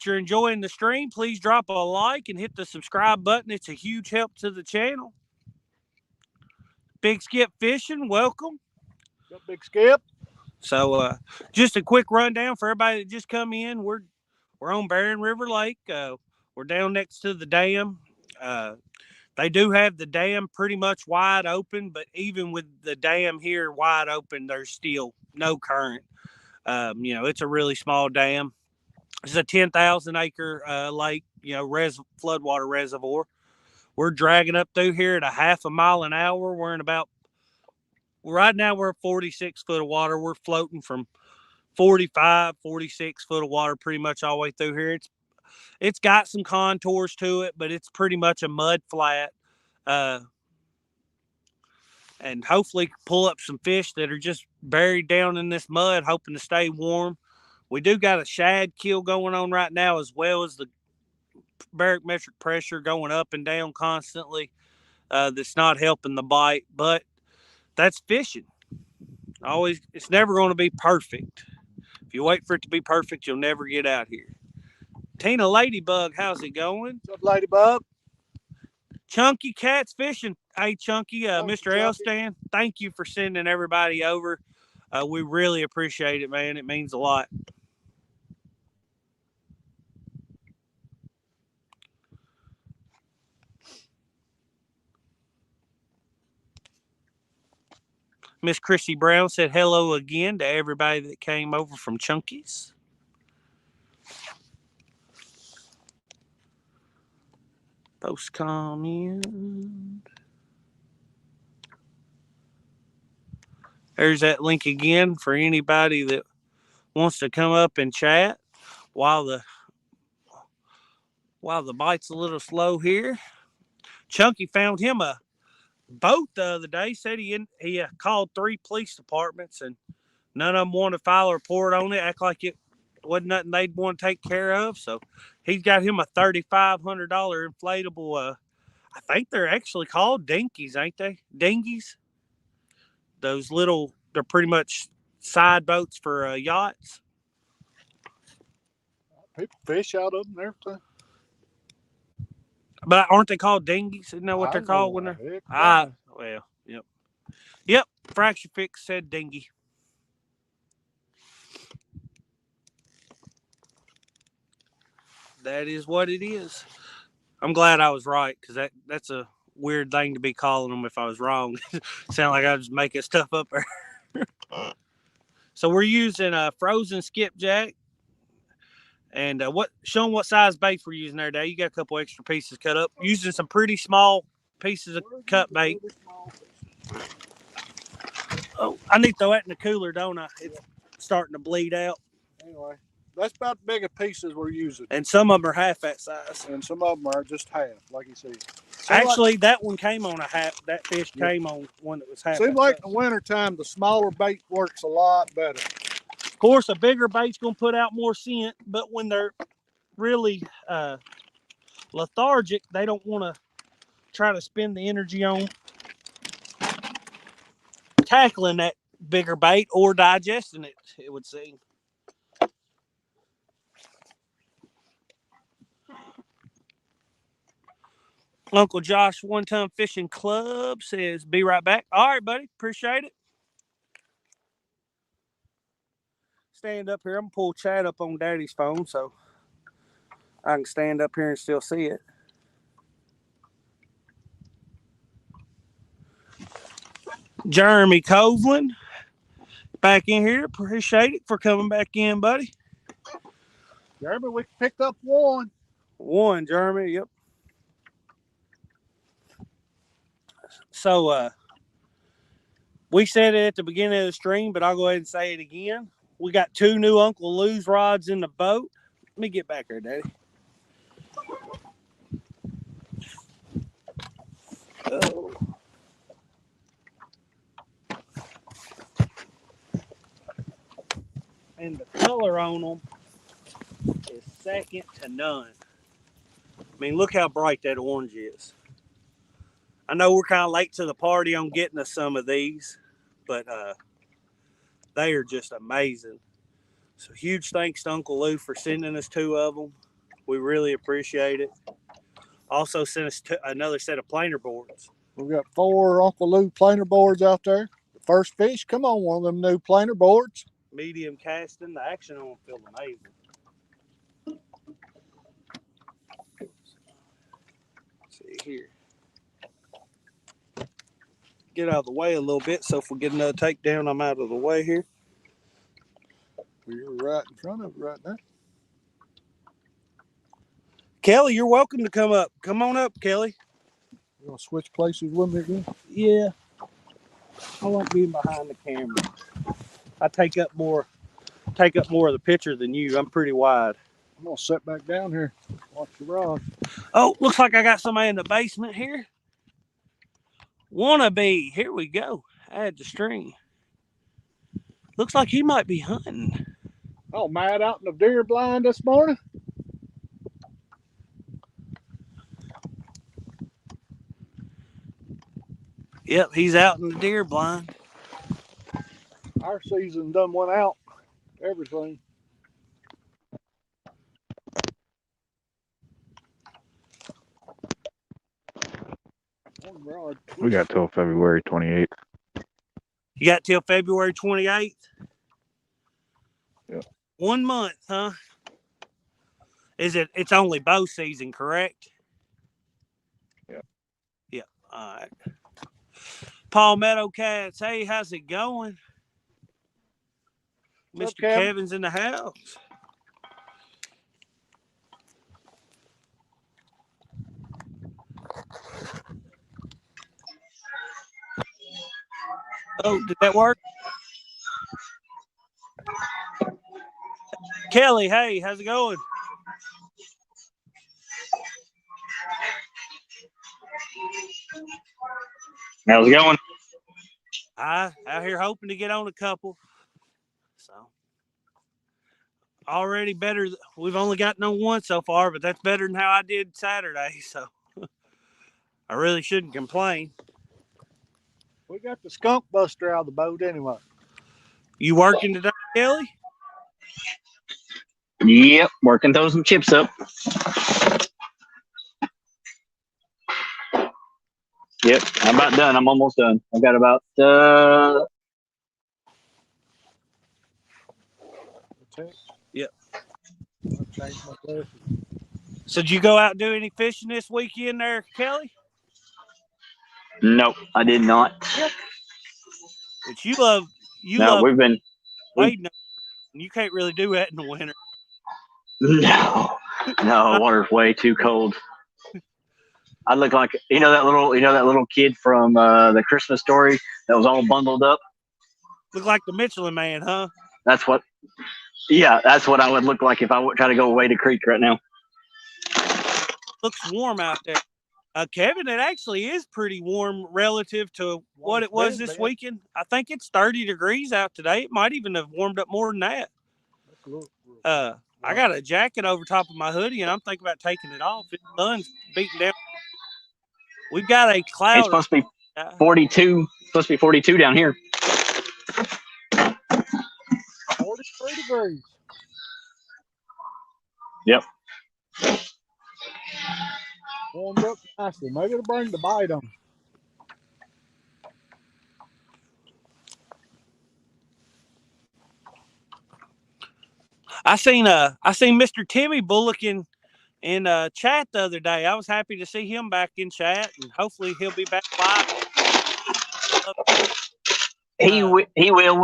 you're enjoying the stream, please drop a like and hit the subscribe button. It's a huge help to the channel. Big Skip Fishing, welcome. What's up, Big Skip? So just a quick rundown for everybody that just come in. We're on Barren River Lake. We're down next to the dam. They do have the dam pretty much wide open, but even with the dam here wide open, there's still no current. It's a really small dam. It's a 10,000 acre lake, floodwater reservoir. We're dragging up through here at a half a mile an hour. Right now we're 46 foot of water. We're floating from 45, 46 foot of water pretty much all the way through here. It's got some contours to it, but it's pretty much a mud flat. and hopefully pull up some fish that are just buried down in this mud, hoping to stay warm. We do got a shad kill going on right now, as well as the barometric pressure going up and down constantly. That's not helping the bite, but that's fishing. It's never going to be perfect. If you wait for it to be perfect, you'll never get out here. Tina Ladybug, how's it going? What's up, Ladybug? Chunky Cat's Fishing. Hey, Chunky, Mr. Chunky. Elstan, thank you for sending everybody over. We really appreciate it, man. It means a lot. Miss Chrissy Brown said hello again to everybody that came over from Chunky's. Post comment. There's that link again for anybody that wants to come up and chat while the bite's a little slow here. Chunky found him a boat the other day. Said he called 3 police departments and none of them wanted to file a report on it. Act like it wasn't nothing they'd want to take care of. So he's got him a $3,500 inflatable. I think they're actually called dinkies, ain't they? Dinghies. Those little, they're pretty much side boats for yachts. People fish out of them and everything. But aren't they called dinghies? Isn't that what they're called when they're? Well, yep. Fracture Fix said dinghy. That is what it is. I'm glad I was right, because that's a weird thing to be calling them if I was wrong. Sound like I was making stuff up there. So we're using a frozen skipjack. And show them what size baits we're using there, Dave. You got a couple extra pieces cut up. Using some pretty small pieces of cut bait. Oh, I need to throw that in the cooler, don't I? It's starting to bleed out. Anyway, that's about the biggest pieces we're using. And some of them are half that size. And some of them are just half, like you said. Actually, that one came on a half. That fish came on one that was half. Seems like in the wintertime, the smaller bait works a lot better. Of course, a bigger bait's going to put out more scent, but when they're really lethargic, they don't want to try to spend the energy on tackling that bigger bait or digesting it, it would seem. Uncle Josh, One Ton Fishing Club, says, be right back. All right, buddy. Appreciate it. Stand up here. I'm going to pull Chad up on Daddy's phone so I can stand up here and still see it. Jeremy Coveland, back in here. Appreciate it for coming back in, buddy. Jeremy, we picked up one. One, Jeremy. Yep. So, we said it at the beginning of the stream, but I'll go ahead and say it again. We got 2 new Uncle Lou's rods in the boat. Let me get back there, Daddy. Oh. And the color on them is second to none. I mean, look how bright that orange is. I know we're kind of late to the party on getting us some of these, but they are just amazing. So huge thanks to Uncle Lou for sending us 2 of them. We really appreciate it. Also sent us another set of planer boards. We've got 4 Uncle Lou planer boards out there. The first fish, come on, one of them new planer boards. Medium casting. The action on them feels amazing. Let's see here. Get out of the way a little bit, so if we get another takedown, I'm out of the way here. You're right in front of it right now. Kelly, you're welcome to come up. Come on up, Kelly. You want to switch places with me again? Yeah. I like being behind the camera. I take up more of the picture than you. I'm pretty wide. I'm gonna sit back down here. Watch the rod. Oh, looks like I got somebody in the basement here. Wannabe. Here we go. Add the string. Looks like he might be hunting. Oh, Matt out in the deer blind this morning? Yep, he's out in the deer blind. Our season done went out. Everything. We got till February 28th. You got till February 28th? Yep. 1 month, huh? It's only bow season, correct? Yep. Yep. All right. Palmetto Cats, hey, how's it going? What's Mr. up, Kevin? Kevin's in the house. Oh, did that work? Kelly, hey, how's it going? How's it going? Out here hoping to get on a couple. So already better. We've only gotten on one so far, but that's better than how I did Saturday. So I really shouldn't complain. We got the skunk buster out of the boat anyway. You working today, Kelly? Yep, working throw some chips up. Yep, I'm about done. I'm almost done. I got about Yep. I'll change my glasses. So did you go out and do any fishing this weekend there, Kelly? Nope, I did not. Which you love No, we've wading, and you can't really do that in the winter. no, water's way too cold. I look like that little kid from the Christmas Story that was all bundled up. Look like the Michelin Man, huh? That's what I would look like if I would try to go wade a creek right now. Looks warm out there. Kevin, it actually is pretty warm relative to what it was this weekend. I think it's 30 degrees out today. It might even have warmed up more than that. I got a jacket over top of my hoodie, and I'm thinking about taking it off. The sun's beating down. We've got a cloud. It's supposed to be 42. Supposed to be 42 down here. 43 degrees. Yep. Warmed up nicely. Maybe it'll bring the bite on. I seen Mr. Timmy Bullock in chat the other day. I was happy to see him back in chat, and hopefully he'll be back live. He will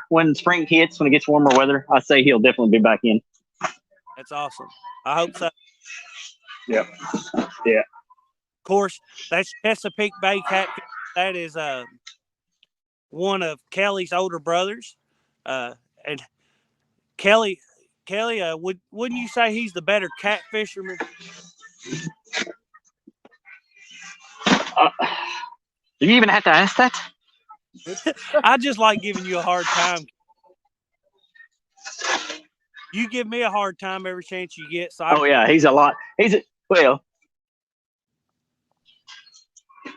when spring hits, when it gets warmer weather. I say he'll definitely be back in. That's awesome. I hope so. Yep. Yeah. Of course, that's Chesapeake Bay Catfish. That is one of Kelly's older brothers, and Kelly, wouldn't you say he's the better catfisherman? Do you even have to ask that? I just like giving you a hard time. You give me a hard time every chance you get. So he's a lot.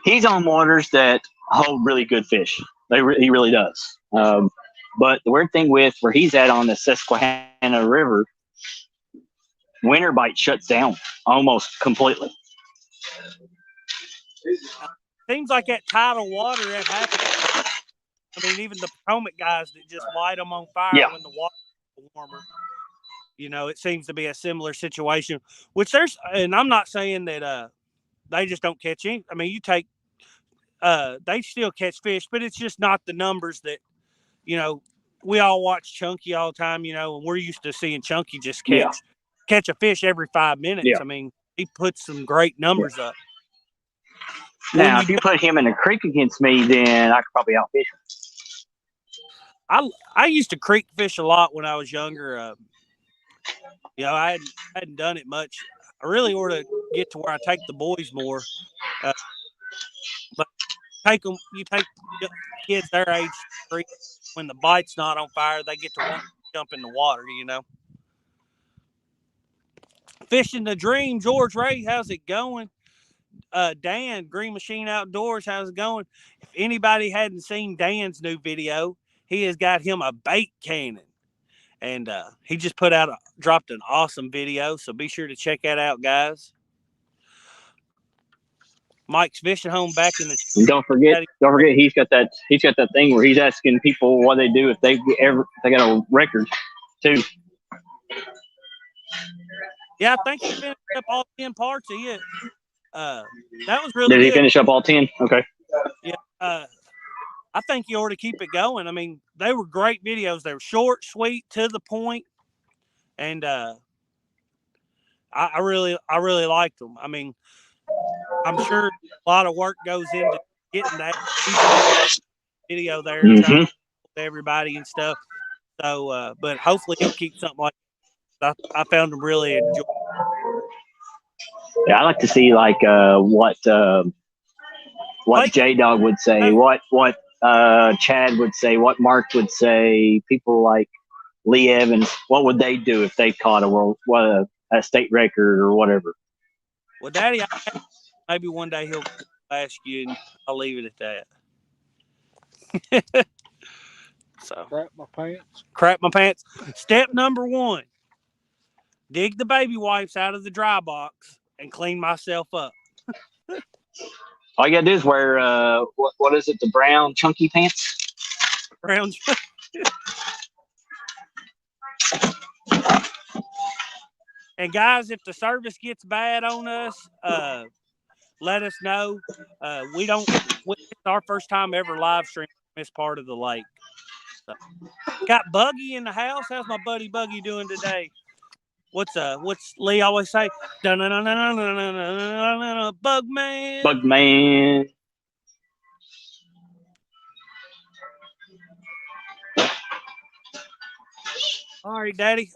He's on waters that hold really good fish. He really does. But the weird thing with where he's at on the Susquehanna River, winter bite shuts down almost completely. Seems like that tidal water that happens. I mean, even the Potomac guys that just light them on fire when the water is warmer. It seems to be a similar situation. And I'm not saying that they just don't catch any. I mean, they still catch fish, but it's just not the numbers that, we all watch Chunky all the time, and we're used to seeing Chunky just catch a fish every 5 minutes. Yeah. I mean, he puts some great numbers up. Now, if you put him in a creek against me, then I could probably outfish him. I used to creek fish a lot when I was younger. I hadn't done it much. I really ought to get to where I take the boys more. But You take kids their age when the bite's not on fire, they get to want to jump in the water. Fishing the Dream, George Ray, how's it going? Dan, Green Machine Outdoors, how's it going? If anybody hadn't seen Dan's new video, he has got him a bait cannon. And he just dropped an awesome video, so be sure to check that out, guys. Mike's Fishing Home back in the. And don't forget, he's got that thing where he's asking people what they do if they got a record too. Yeah, I think he finished up all 10 parts of it. That was really good. Did he good. finish up all 10? Okay. Yeah. I think you ought to keep it going. I mean, they were great videos. They were short, sweet, to the point, and I really liked them. I mean, I'm sure a lot of work goes into getting that video there and trying to everybody and stuff. So, but hopefully he'll keep something like that. I found him really enjoyable. Yeah, I like to see like what J Dog would say, what Chad would say, what Mark would say. People like Lee Evans, what would they do if they caught a state record or whatever? Well, Daddy, maybe one day he'll ask you, and I'll leave it at that. So crap my pants. Step number 1: dig the baby wipes out of the dry box and clean myself up. All you gotta do is wear what is it? The brown chunky pants. Brown. And guys, if the service gets bad on us, let us know. It's our first time ever live streaming this part of the lake. So, got Buggy in the house. How's my buddy Buggy doing today? What's Lee always say? Bugman. Bugman. All right, Daddy.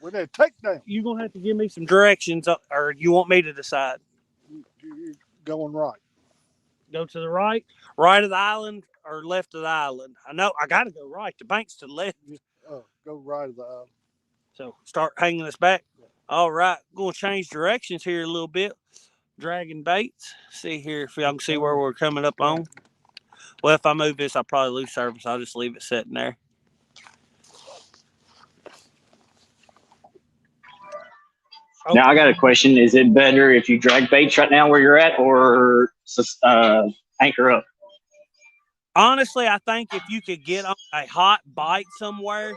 With that takedown, you're gonna have to give me some directions, or you want me to decide? You're going right. Go to the right of the island, or left of the island? I know I got to go right. The bank's to the left. Go right of the island. So start hanging us back. All right, going to change directions here a little bit. Dragging baits. See here if y'all can see where we're coming up on. Well, if I move this, I'll probably lose service. I'll just leave it sitting there. Oh. Now I got a question. Is it better if you drag baits right now where you're at, or anchor up? Honestly, I think if you could get on a hot bite somewhere,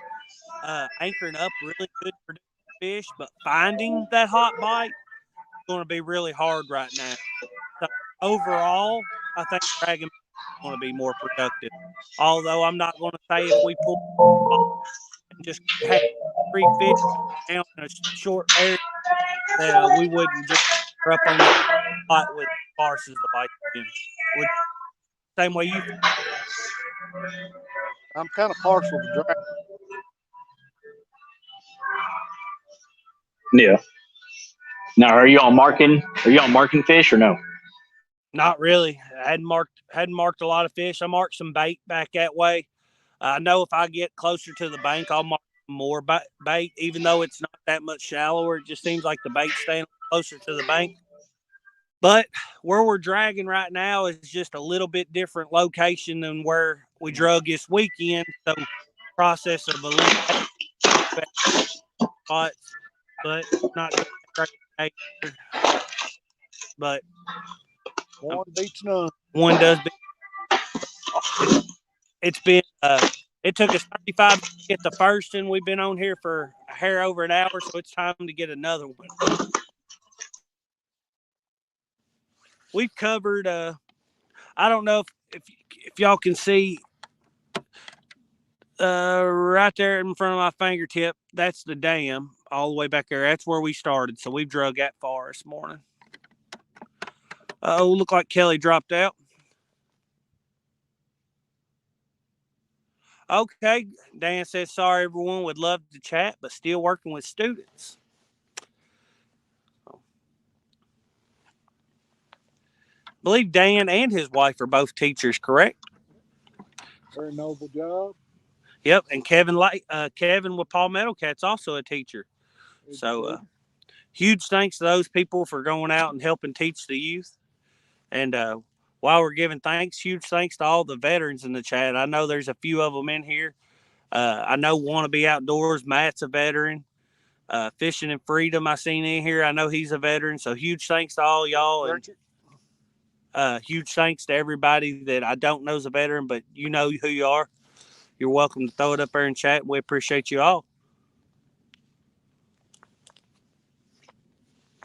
anchoring up really good for fish, but finding that hot bite is going to be really hard right now. So overall, I think dragging is going to be more productive. Although I'm not going to say if we pull and just have 3 fish down in a short area that we wouldn't just up on the spot with sparse as the bite. Same way you. I'm kind of partial to drag. Yeah. Now, are you all marking fish or no? Not really. I hadn't marked a lot of fish. I marked some bait back that way. I know if I get closer to the bank, I'll mark more bait, even though it's not that much shallower. It just seems like the bait's staying closer to the bank. But where we're dragging right now is just a little bit different location than where we drug this weekend. So process of spots, but not great. But one beats none. One does beat. It's been it took us 35 to get the first, and we've been on here for a hair over an hour, so it's time to get another one. We've covered I don't know if y'all can see right there in front of my fingertip, that's the dam all the way back there. That's where we started, so we've drug that far this morning. Oh, look like Kelly dropped out. Okay, Dan says, sorry, everyone would love to chat, but still working with students. believe Dan and his wife are both teachers, correct? Very noble job. Yep, and Kevin with Palmetto Cat's also a teacher. So huge thanks to those people for going out and helping teach the youth. And while we're giving thanks, huge thanks to all the veterans in the chat. I know there's a few of them in here. I know Want to Be Outdoors, Matt's a veteran. Fishing and Freedom, I seen in here. I know he's a veteran. So huge thanks to all y'all. And huge thanks to everybody that I don't know is a veteran, but you know who you are. You're welcome to throw it up there in chat. We appreciate you all.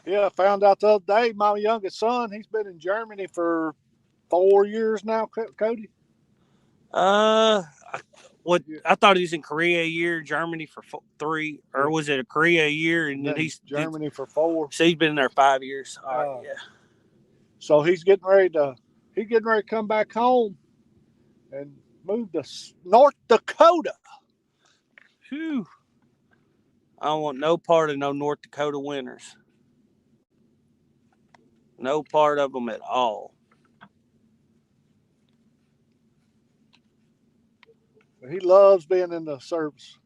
Yeah, I found out the other day my youngest son, he's been in Germany for 4 years now, Cody. What I thought he was in Korea a year, Germany for 3, or was it a Korea a year and then he's Germany for 4? So he's been there 5 years. All right, yeah. So he's getting ready to come back home and move to North Dakota. Whew. I don't want no part of no North Dakota winters. No part of them at all. He loves being in the service.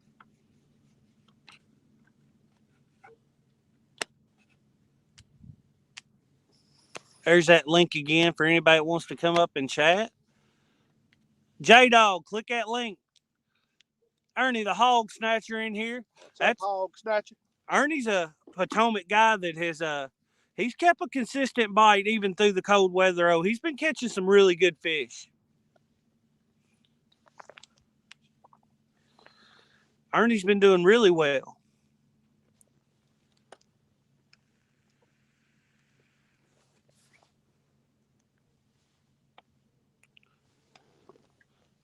There's that link again for anybody that wants to come up and chat. J-Dog, click that link. Ernie, the hog snatcher in here. That's hog snatcher. Ernie's a Potomac guy that has he's kept a consistent bite even through the cold weather. Oh, he's been catching some really good fish. Ernie's been doing really well.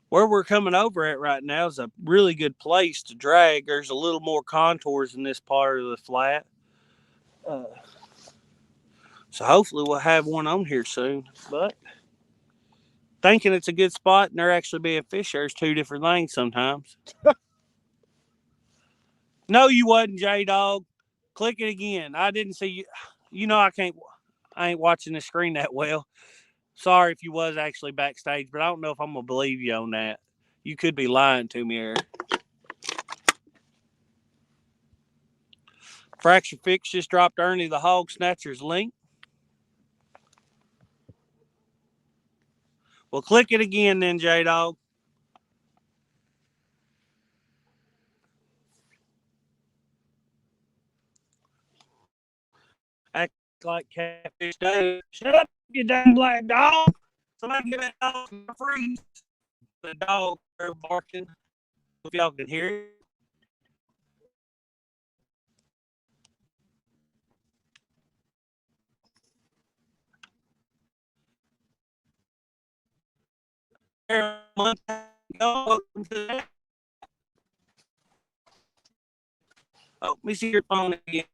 Where we're coming over at right now is a really good place to drag. There's a little more contours in this part of the flat. So hopefully we'll have one on here soon. But thinking it's a good spot and there actually being fish there's two different things sometimes. No, you wasn't, J-Dog. Click it again. I didn't see you. You know I ain't watching the screen that well. Sorry if you was actually backstage, but I don't know if I'm going to believe you on that. You could be lying to me, Eric. Fracture Fix just dropped Ernie the Hog Snatcher's link. Well, click it again then, J-Dog. Act like Catfish Dave. Shut up, you damn black dog. Somebody give that dog some free. The dog are barking. If y'all can hear it. Welcome to that. Oh, let me see your phone again.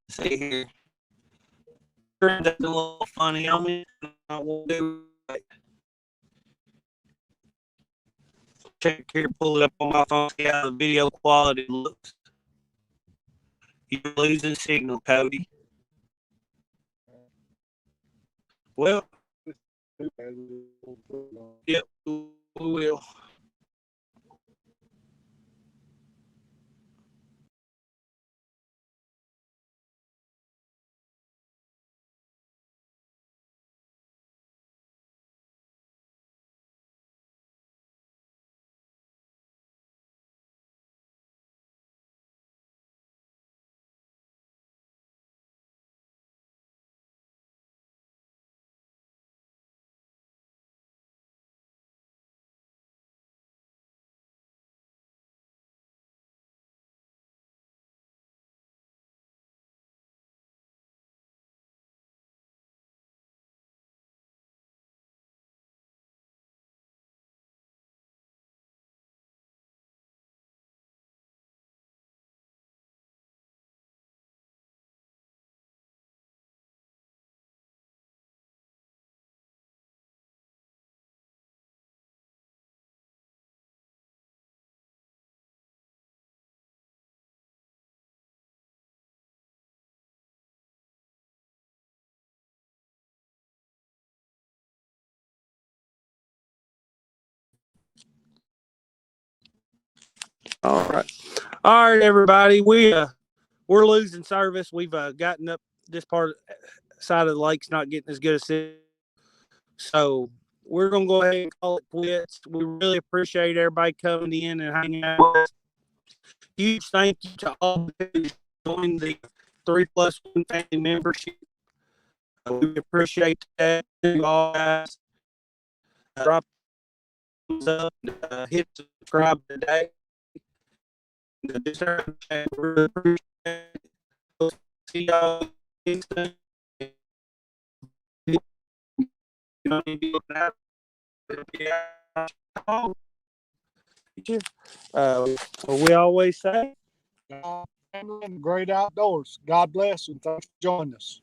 See here. That's a little funny on me. I won't do it. Check here, pull it up on my phone, see how the video quality looks. You're losing signal, Cody. Well, yep, we will. All right, everybody. We're losing service. We've gotten up this side of the lake's not getting as good as it. So we're gonna go ahead and call it quits. We really appreciate everybody coming in and hanging out with us. Huge thank you to all who joined the 3+1 family membership. We appreciate that. You all guys drop thumbs up, hit subscribe today. Really appreciate it. We'll see y'all next time. We always say, Great outdoors. God bless and thanks for joining us.